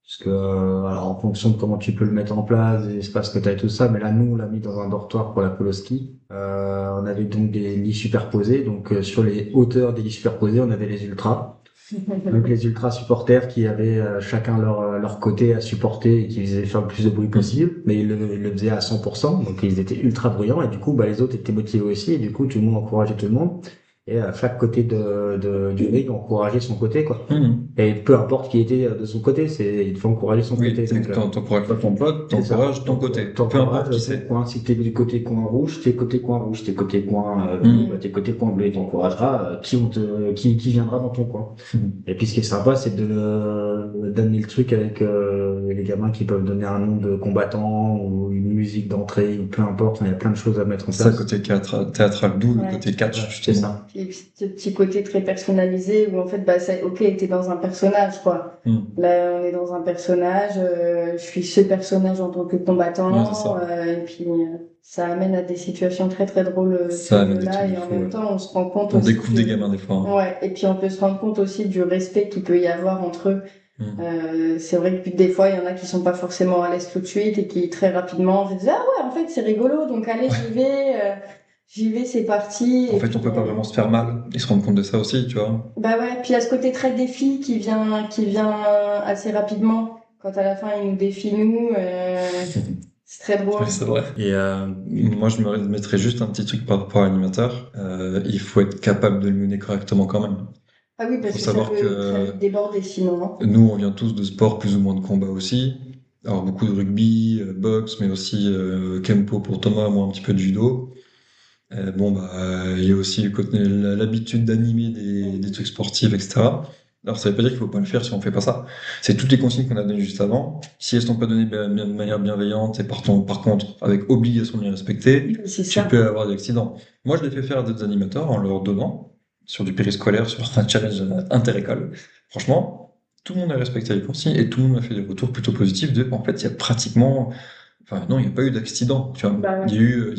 C: Parce que, alors en fonction de comment tu peux le mettre en place, des espaces que tu as et tout ça, mais là, nous, on l'a mis dans un dortoir pour la Poloski. On avait donc des lits superposés, donc sur les hauteurs des lits superposés, on avait les ultras. Donc les ultras supporters qui avaient chacun leur côté à supporter et qui faisaient faire le plus de bruit possible, mais ils le faisaient à 100%, donc ils étaient ultra bruyants et du coup les autres étaient motivés aussi et du coup tout le monde encourageait tout le monde et à chaque côté du ring encourageait son côté quoi.
A: Mhm.
C: Et peu importe qui était de son côté, il faut encourager son
A: Oui,
C: côté.
A: c'est
C: Donc,
A: que t'encourages pas ton pote,
C: c'est ça.
A: t'encourages ton côté. Peu
C: T'encourages
A: importe qui
C: ton
A: c'est.
C: coin. Si t'es du côté coin rouge, t'es côté coin rouge. T'es côté coin
A: Mhm.
C: t'es côté coin bleu. T'encourageras qui viendra dans ton coin.
A: Mhm.
C: Et puis ce qui est sympa, c'est d'amener le truc avec les gamins qui peuvent donner un nom de combattant ou une musique d'entrée ou peu importe. Il y a plein de choses à mettre en
A: C'est ça,
C: place.
A: côté théâtral, d'où le
B: Ouais.
A: côté catch,
C: Ouais, c'est
A: justement.
C: ça.
B: Et puis, ce petit côté très personnalisé où en fait, ok, t'es dans un personnage, quoi.
A: Mhm.
B: Là, on est dans un personnage, je suis ce personnage en tant que
A: Ouais, c'est
B: combattant,
A: ça.
B: et puis ça amène à des situations très très drôles,
A: Ça
B: ce
A: amène des
B: jeu-là,
A: trucs de
B: et en
A: fou,
B: même
A: ouais.
B: temps, on se rend compte
A: On
B: aussi
A: découvre des gamins des fois, hein.
B: ouais, et puis on peut se rendre compte aussi du respect qu'il peut y avoir entre eux.
A: Mhm.
B: C'est vrai que des fois, il y en a qui sont pas forcément à l'aise tout de suite et qui très rapidement se disent ah ouais, en fait c'est rigolo, donc allez j'y vais, c'est parti.
A: En
B: Et
A: fait, on
B: puis
A: peut pas vraiment se faire mal. Ils se rendent compte de ça aussi, tu vois.
B: bah ouais, puis il y a ce côté très défi qui vient assez rapidement. Quand à la fin il nous défie nous, c'est très drôle.
A: Ouais, c'est vrai. Et moi, je me mettrais juste un petit truc par rapport à l'animateur. Il faut être capable de le mener correctement quand même.
B: Ah oui,
A: Il
B: parce
A: faut
B: que ça
A: savoir
B: peut très
A: que
B: vite déborder sinon, hein.
A: nous, on vient tous de sports plus ou moins de combat aussi. Alors, beaucoup de rugby, boxe, mais aussi Kempo pour Thomas, moi un petit peu de judo. Il y a aussi l'habitude d'animer des trucs sportifs, etc. Alors, ça veut pas dire qu'il faut pas le faire si on fait pas ça. C'est toutes les consignes qu'on a données juste avant. Si elles sont pas données de manière bienveillante et par contre, avec obligation de les respecter,
B: C'est
A: tu
B: ça.
A: peux avoir des accidents. Moi, je l'ai fait faire à d'autres animateurs en leur donnant, sur du périscolaire, sur un challenge inter-école. Franchement, tout le monde a respecté les consignes et tout le monde a fait des retours plutôt positifs en fait, il y a pratiquement enfin, non, il n'y a pas eu d'accident, tu vois.
B: Bah ouais.
A: Il y a eu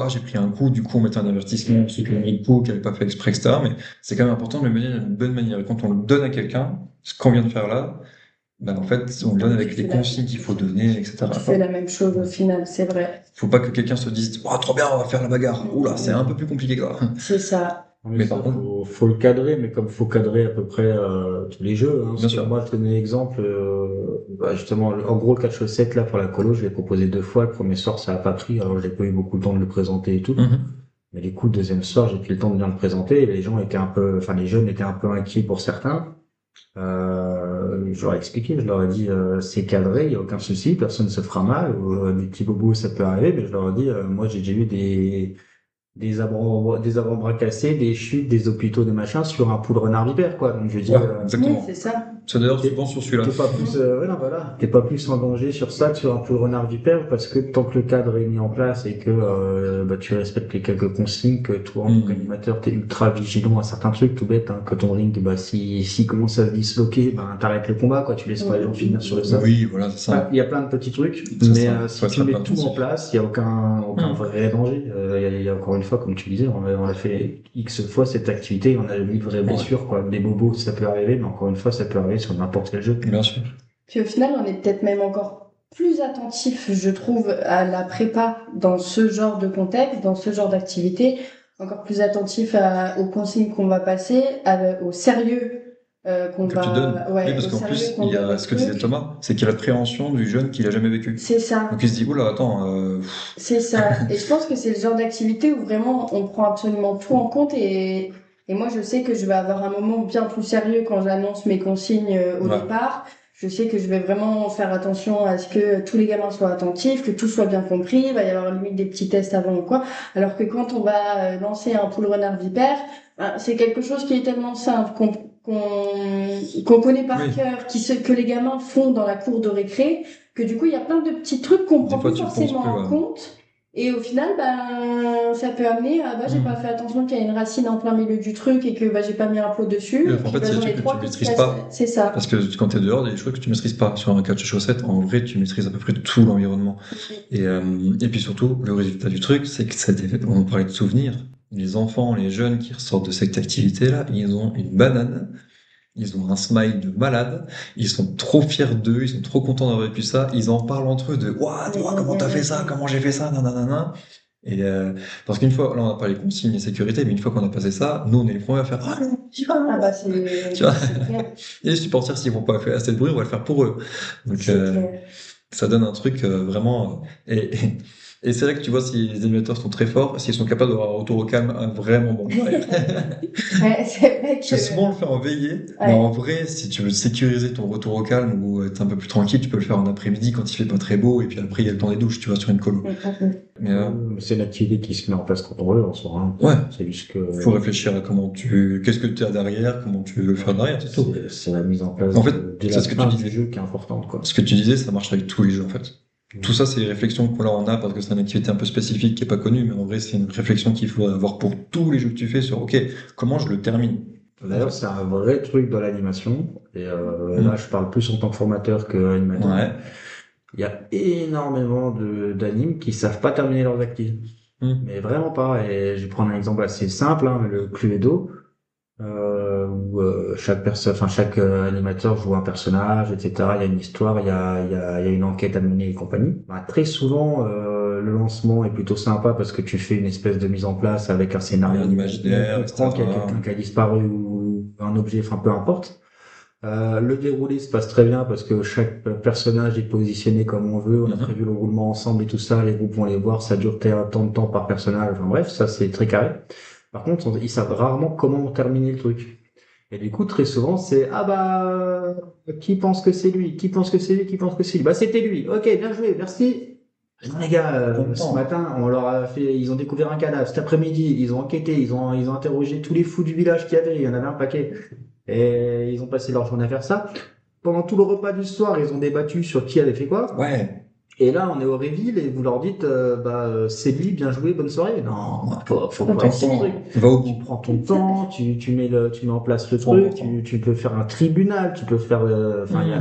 A: j'ai pris un coup, du coup, on mettait un avertissement, celui qui a mis le coup, qui n'avait pas fait exprès, etc. Mais c'est quand même important de le mener d'une bonne manière. Et quand on le donne à quelqu'un, ce qu'on vient de faire là, en fait, on le donne avec les consignes qu'il faut donner, etc.
B: Tu fais la même chose au final, c'est vrai.
A: Faut pas que quelqu'un se dise, oh, trop bien, on va faire la bagarre. Oula, c'est un peu plus compliqué que ça.
B: C'est ça.
C: Oui,
A: Mais
C: ça,
A: par contre,
C: faut le cadrer, mais comme faut cadrer à peu près tous les jeux. Hein,
A: bien
C: parce que
A: sûr.
C: moi, je te donne un exemple. Justement, en gros, le catch chaussettes là pour la colo, je l'ai proposé 2 fois. Le premier soir, ça a pas pris, alors j'ai pas eu beaucoup de temps de le présenter et tout.
A: Mhm.
C: Mais du coup, le deuxième soir, j'ai pris le temps de bien le présenter. Et les gens étaient les jeunes étaient un peu inquiets pour certains. Je leur ai expliqué, je leur ai dit, c'est cadré, il y a aucun souci, personne ne se fera mal. Ou, des petits bobos, ça peut arriver. Mais je leur ai dit, moi, j'ai déjà eu des avant-bras cassés, des chutes, des hôpitaux, des machins sur un poule renard vipère, quoi. Donc je veux dire,
A: Ouais,
B: Oui,
A: exactement.
B: c'est ça.
A: C'est d'ailleurs
C: t'es
A: souvent sur celui-là.
C: t'es pas plus, ouais, non, voilà, t'es pas plus en danger sur ça que sur un poule renard vipère parce que tant que le cadre est mis en place et que tu respectes les quelques consignes, que toi en tant qu'animateur t'es ultra vigilant à certains trucs, tout bête, hein, que ton ring, si commence à se disloquer, t'arrêtes le combat, quoi. Tu laisses pas les gens finir sur le sol.
A: Oui, voilà, c'est ça.
C: Il y a plein de petits trucs,
A: C'est
C: mais
A: ça.
C: si
A: Faut
C: tu
A: être
C: mets
A: pas
C: tout en
A: attentif.
C: place, il y a aucun vrai danger. Il y a encore une fois, comme tu disais, on a fait X fois cette activité, on a eu de vraies blessures, quoi. Des bobos, ça peut arriver, mais encore une fois, ça peut arriver sur n'importe quel jeu.
A: Bien sûr.
B: Puis au final, on est peut-être même encore plus attentif, je trouve, à la prépa dans ce genre de contexte, dans ce genre d'activité, encore plus attentif aux consignes qu'on va passer, au sérieux qu'on
A: Que tu donnes.
B: va, ouais,
A: Oui, parce
B: au
A: qu'en
B: sérieux
A: plus,
B: qu'on
A: il y
B: donne
A: a
B: au
A: ce que disait
B: truc.
A: Thomas, c'est qu'il y a l'appréhension du jeune qui l'a jamais vécu.
B: C'est ça.
A: Donc il se dit, oula, attends,
B: C'est ça. Et je pense que c'est le genre d'activité où vraiment on prend absolument tout en compte et Et moi, je sais que je vais avoir un moment bien plus sérieux quand j'annonce mes consignes au
A: Ouais.
B: départ. Je sais que je vais vraiment faire attention à ce que tous les gamins soient attentifs, que tout soit bien compris. Il va y avoir limite des petits tests avant ou quoi. Alors que quand on va lancer un poule renard vipère, c'est quelque chose qui est tellement simple qu'on connaît par
A: Oui.
B: cœur, que les gamins font dans la cour de récré, que du coup, il y a plein de petits trucs qu'on
A: Des
B: prend
A: fois,
B: plus
A: tu penses
B: forcément
A: plus,
B: en
A: ouais.
B: compte. Et au final, ça peut amener à, j'ai pas fait attention qu'il y a une racine en plein milieu du truc et que, j'ai pas mis un pot dessus.
A: Et
B: Et
A: en
B: puis,
A: fait, c'est des
B: j'en ai
A: trucs que tu
B: trois qui se
A: maîtrises
B: cassent.
A: pas.
B: C'est ça.
A: Parce que quand t'es dehors, il y a des choses que tu maîtrises pas. Sur un catch de chaussettes, en vrai, tu maîtrises à peu près tout l'environnement. Et puis surtout, le résultat du truc, c'est que on parlait de souvenirs. Les enfants, les jeunes qui ressortent de cette activité-là, ils ont une banane, ils ont un smile de malade, ils sont trop fiers d'eux, ils sont trop contents d'avoir vécu ça, ils en parlent entre eux de Ouah, toi, comment t'as fait ça, comment j'ai fait ça, nanana. Et parce qu'une fois, là on n'a pas les consignes et sécurité, mais une fois qu'on a passé ça, nous on est les premiers à faire Ah non, tu vois, tu vois.
B: C'est clair.
A: Et les supporters, s'ils vont pas faire assez de bruit, on va le faire pour eux. Donc
B: C'est clair.
A: ça donne un truc vraiment. Et c'est là que tu vois si les animateurs sont très forts, s'ils sont capables d'avoir un retour au calme vraiment bon.
B: Ouais, c'est vrai
A: Parce que souvent on le fait en veillée, mais
B: Ouais.
A: en vrai, si tu veux sécuriser ton retour au calme ou être un peu plus tranquille, tu peux le faire en après-midi quand il fait pas très beau, et puis après il y a le temps des douches, tu vois, sur une colo. Mais
C: C'est une activité qui se met en place quand on veut, en soi. Hein.
A: ouais,
C: C'est juste que
A: faut réfléchir à qu'est-ce que tu as derrière, comment tu veux le faire derrière, c'est tout.
C: c'est la mise en place
A: En fait,
C: dès
A: c'est
C: la
A: ce que tu
C: fin
A: disais.
C: du jeu qui est importante, quoi.
A: Ce que tu disais, ça marche avec tous les jeux en fait. Tout ça, c'est les réflexions que là on a parce que c'est une activité un peu spécifique qui est pas connue, mais en vrai, c'est une réflexion qu'il faut avoir pour tous les jeux que tu fais sur OK, comment je le termine.
C: D'ailleurs, c'est un vrai truc dans l'animation. Et
A: Mm.
C: là, je parle plus en tant que formateur que animateur.
A: Ouais.
C: Il y a énormément d'animes qui savent pas terminer leurs actifs. Mais vraiment pas. Et je vais prendre un exemple assez simple, hein, le Cluedo, où chaque animateur joue un personnage, etc. Il y a une histoire, il y a une enquête à mener et compagnie. Bah, très souvent, le lancement est plutôt sympa parce que tu fais une espèce de mise en place avec un scénario.
A: Un imaginaire,
C: On comprend qu'il y a
A: etc.
C: quelqu'un qui a disparu ou un objet, enfin peu importe. Le déroulé se passe très bien parce que chaque personnage est positionné comme on veut. On a prévu le roulement ensemble et tout ça. Les groupes vont les voir. Ça dure tant de temps par personnage. Enfin bref, ça c'est très carré. Par contre, ils savent rarement comment terminer le truc. Et du coup, très souvent, c'est qui pense que c'est lui? Qui pense que c'est lui? Qui pense que c'est lui? Bah c'était lui. Ok, bien joué, merci. Non, les gars, ce matin, on leur a fait, ils ont découvert un cadavre. Cet après-midi, ils ont enquêté, ils ont interrogé tous les fous du village qu'il y avait. Il y en avait un paquet. Et ils ont passé leur journée à faire ça. Pendant tout le repas du soir, ils ont débattu sur qui avait fait quoi.
A: Ouais.
C: Et là, on est au reveal et vous leur dites, c'est lui, bien joué, bonne soirée. Non, faut
A: Prends
C: pas
A: ton temps. Va au
C: Tu
A: bout.
C: prends ton temps, tu mets en place le truc, tu peux faire un tribunal, tu peux faire,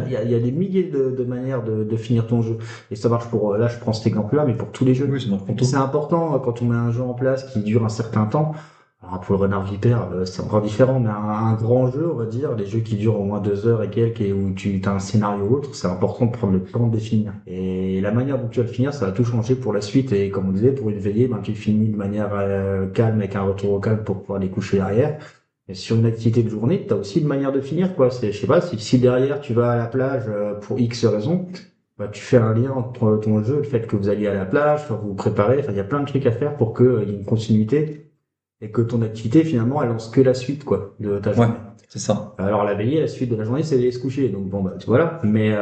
C: il y a des milliers de manières de finir ton jeu. Et ça marche pour, là, je prends cet exemple-là, mais pour tous les jeux.
A: Oui, ça marche pour tout.
C: C'est important quand on met un jeu en place qui dure un certain temps. Alors pour le renard vipère, c'est encore différent, mais un grand jeu, on va dire, les jeux qui durent au moins 2 heures et quelques, et où tu as un scénario ou autre, c'est important de prendre le temps de les finir. Et la manière dont tu vas le finir, ça va tout changer pour la suite. Et comme on disait, pour une veillée, tu finis de manière calme, avec un retour au calme pour pouvoir les coucher derrière. Et sur une activité de journée, tu as aussi une manière de finir, quoi. Je sais pas, si derrière tu vas à la plage pour X raisons, tu fais un lien entre ton jeu, le fait que vous alliez à la plage, vous vous préparez, il y a plein de trucs à faire pour qu'il y ait une continuité. Et que ton activité, finalement, elle lance que la suite, quoi, de ta journée.
A: Ouais, c'est ça.
C: Alors, la veillée, la suite de la journée, c'est aller se coucher. Donc, bon, voilà. Mais,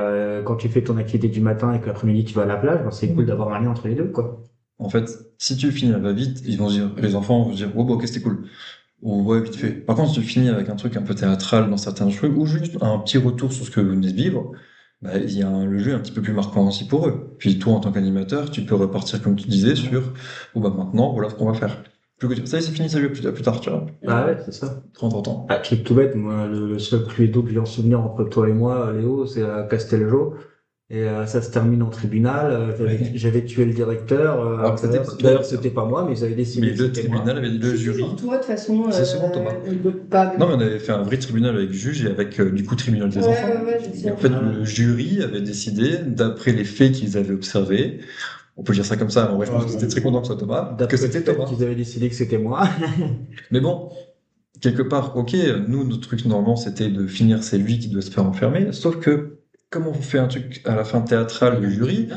C: quand tu fais ton activité du matin et que l'après-midi, tu vas à la plage, c'est cool d'avoir un lien entre les deux, quoi.
A: En fait, si tu finis à va-vite, ils vont se dire, les enfants vont se dire, oh, bah, ok, c'était cool. Ou, ouais, vite fait. Par contre, si tu finis avec un truc un peu théâtral dans certains jeux, ou juste un petit retour sur ce que vous venez de vivre, il y a le jeu un petit peu plus marquant aussi pour eux. Puis toi, en tant qu'animateur, tu peux repartir, comme tu disais, sur, maintenant, voilà ce qu'on va faire. Plus que ça y est, c'est fini, ça joue plus tard, tu vois.
C: Ah ouais, c'est ça.
A: 30 ans.
C: Ah, truc tout bête, moi, le seul Cluedo que j'ai en souvenir entre toi et moi, Léo, c'est à Casteljo. Et ça se termine en tribunal. J'avais tué le directeur.
A: Alors que c'était pas toi.
C: D'ailleurs, c'était pas moi, mais ils avaient décidé.
A: Mais le tribunal avait le jury.
B: Toi, de toute façon.
A: C'est souvent Thomas. Non, mais on avait fait un vrai tribunal avec juge et avec du coup tribunal des enfants.
B: Je sais.
A: Et en fait, le jury avait décidé, d'après les faits qu'ils avaient observés, on peut dire ça comme ça, mais en vrai, je pense que c'était très content que ce soit Thomas, que c'était Thomas.
C: Qu'ils avaient décidé que c'était moi.
A: Mais bon, quelque part, ok, nous, notre truc normalement, c'était de finir, c'est lui qui doit se faire enfermer, sauf que, comme on fait un truc à la fin théâtral du jury,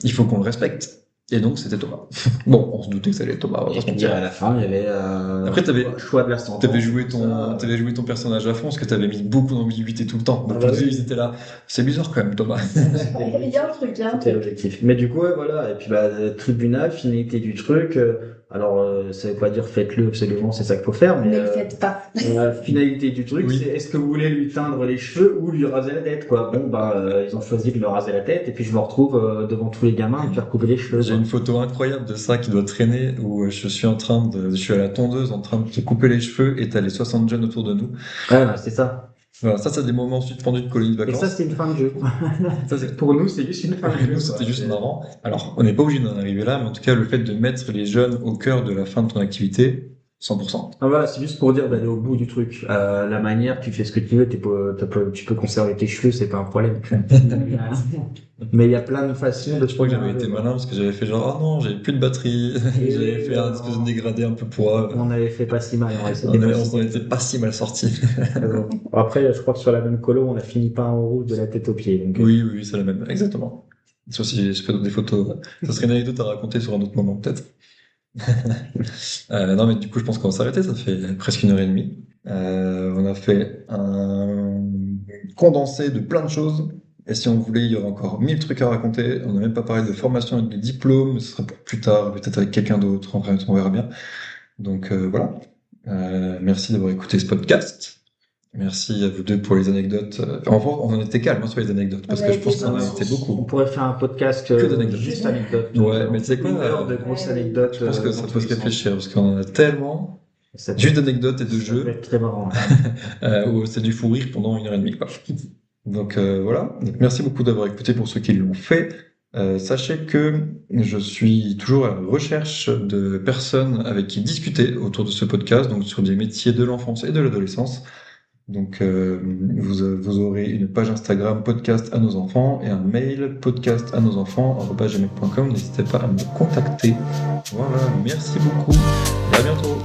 A: il faut qu'on le respecte. Et donc, c'était Thomas. Bon, on se doutait que ça allait être Thomas, on va pas
C: Et
A: se
C: puis
A: mentir.
C: à la fin, il y avait
A: Après,
C: choix de la sentence.
A: t'avais joué ton personnage à fond, parce que t'avais mis beaucoup d'ambiguïté tout le temps. Donc,
C: Ah bah
A: les deux,
C: oui.
A: ils étaient là. C'est bizarre quand même, Thomas.
B: Il y a un truc, il y a un
C: C'était
B: truc.
C: l'objectif. Mais du coup, ouais, voilà. Et puis, tribunal, finalité du truc. Ça veut pas dire faites-le absolument, c'est ça qu'il faut faire.
B: Ne
C: Mais
B: le faites pas.
C: la finalité du truc,
A: Oui.
C: c'est est-ce que vous voulez lui teindre les cheveux ou lui raser la tête, quoi. Bon, ils ont choisi de lui raser la tête. Et puis, je me retrouve devant tous les gamins à me faire couper les cheveux.
A: J'ai
C: quoi.
A: une photo incroyable de ça qui doit traîner où je suis à la tondeuse en train de te couper les cheveux et t'as les 60 jeunes autour de nous.
C: Ouais, c'est ça.
A: Voilà, ça, c'est des moments suspendus de colonie de
C: Et
A: vacances.
C: ça, c'est une fin de jeu.
A: Ça, c'est-
C: Pour nous, c'est juste une fin de jeu.
A: Nous, c'était juste marrant. Alors, on n'est pas obligé d'en arriver là, mais en tout cas, le fait de mettre les jeunes au cœur de la fin de ton activité, 100%.
C: Ah voilà, c'est juste pour dire d'aller au bout du truc. La manière, tu fais ce que tu veux, tu peux conserver tes cheveux, c'est pas un problème. Mais il y a plein de façons de.
A: Je crois que j'avais été malin parce que j'avais fait genre, oh non, j'avais plus de batterie.
C: Et
A: J'avais fait un espèce de dégradé un peu poids.
C: On avait fait pas si mal.
A: On s'en était pas si mal sorti.
C: Bon. Après, je crois que sur la même colo, on a fini pas en rouge de la tête aux pieds. Donc,
A: Oui, c'est la même, exactement. Sauf si je fais des photos, ça serait une anecdote à raconter sur un autre moment, peut-être. Non, mais du coup, je pense qu'on va s'arrêter, ça fait presque 1 heure et demie. On a fait un condensé de plein de choses. Et si on voulait, il y aurait encore 1000 trucs à raconter. On n'a même pas parlé de formation et de diplôme, ce sera pour plus tard, peut-être avec quelqu'un d'autre, en vrai, on verra bien. Donc voilà. Merci d'avoir écouté ce podcast. Merci à vous deux pour les anecdotes. En vrai, on en était calme sur les anecdotes, parce
B: On a
A: que je
B: été
A: pense qu'on en a
B: dense.
A: été beaucoup.
C: on pourrait faire un podcast
A: Que d'anecdotes.
C: juste anecdotes.
A: Ouais, mais tu sais quoi,
C: Une heure de grosses anecdotes.
A: Je pense que ça
C: dans
A: peut
C: tous
A: se
C: les sens.
A: réfléchir, parce qu'on en a tellement,
C: Ça peut-
A: juste d'anecdotes et de
C: ça peut
A: jeux,
C: être très marrant.
A: où c'est du fou rire pendant 1 heure et demie, quoi. Donc voilà. Donc, merci beaucoup d'avoir écouté pour ceux qui l'ont fait. Sachez que je suis toujours à la recherche de personnes avec qui discuter autour de ce podcast, donc sur des métiers de l'enfance et de l'adolescence. Donc vous aurez une page Instagram podcast à nos enfants et un mail podcast à nos enfants@gmail.com. N'hésitez pas à me contacter. Voilà, merci beaucoup et à bientôt.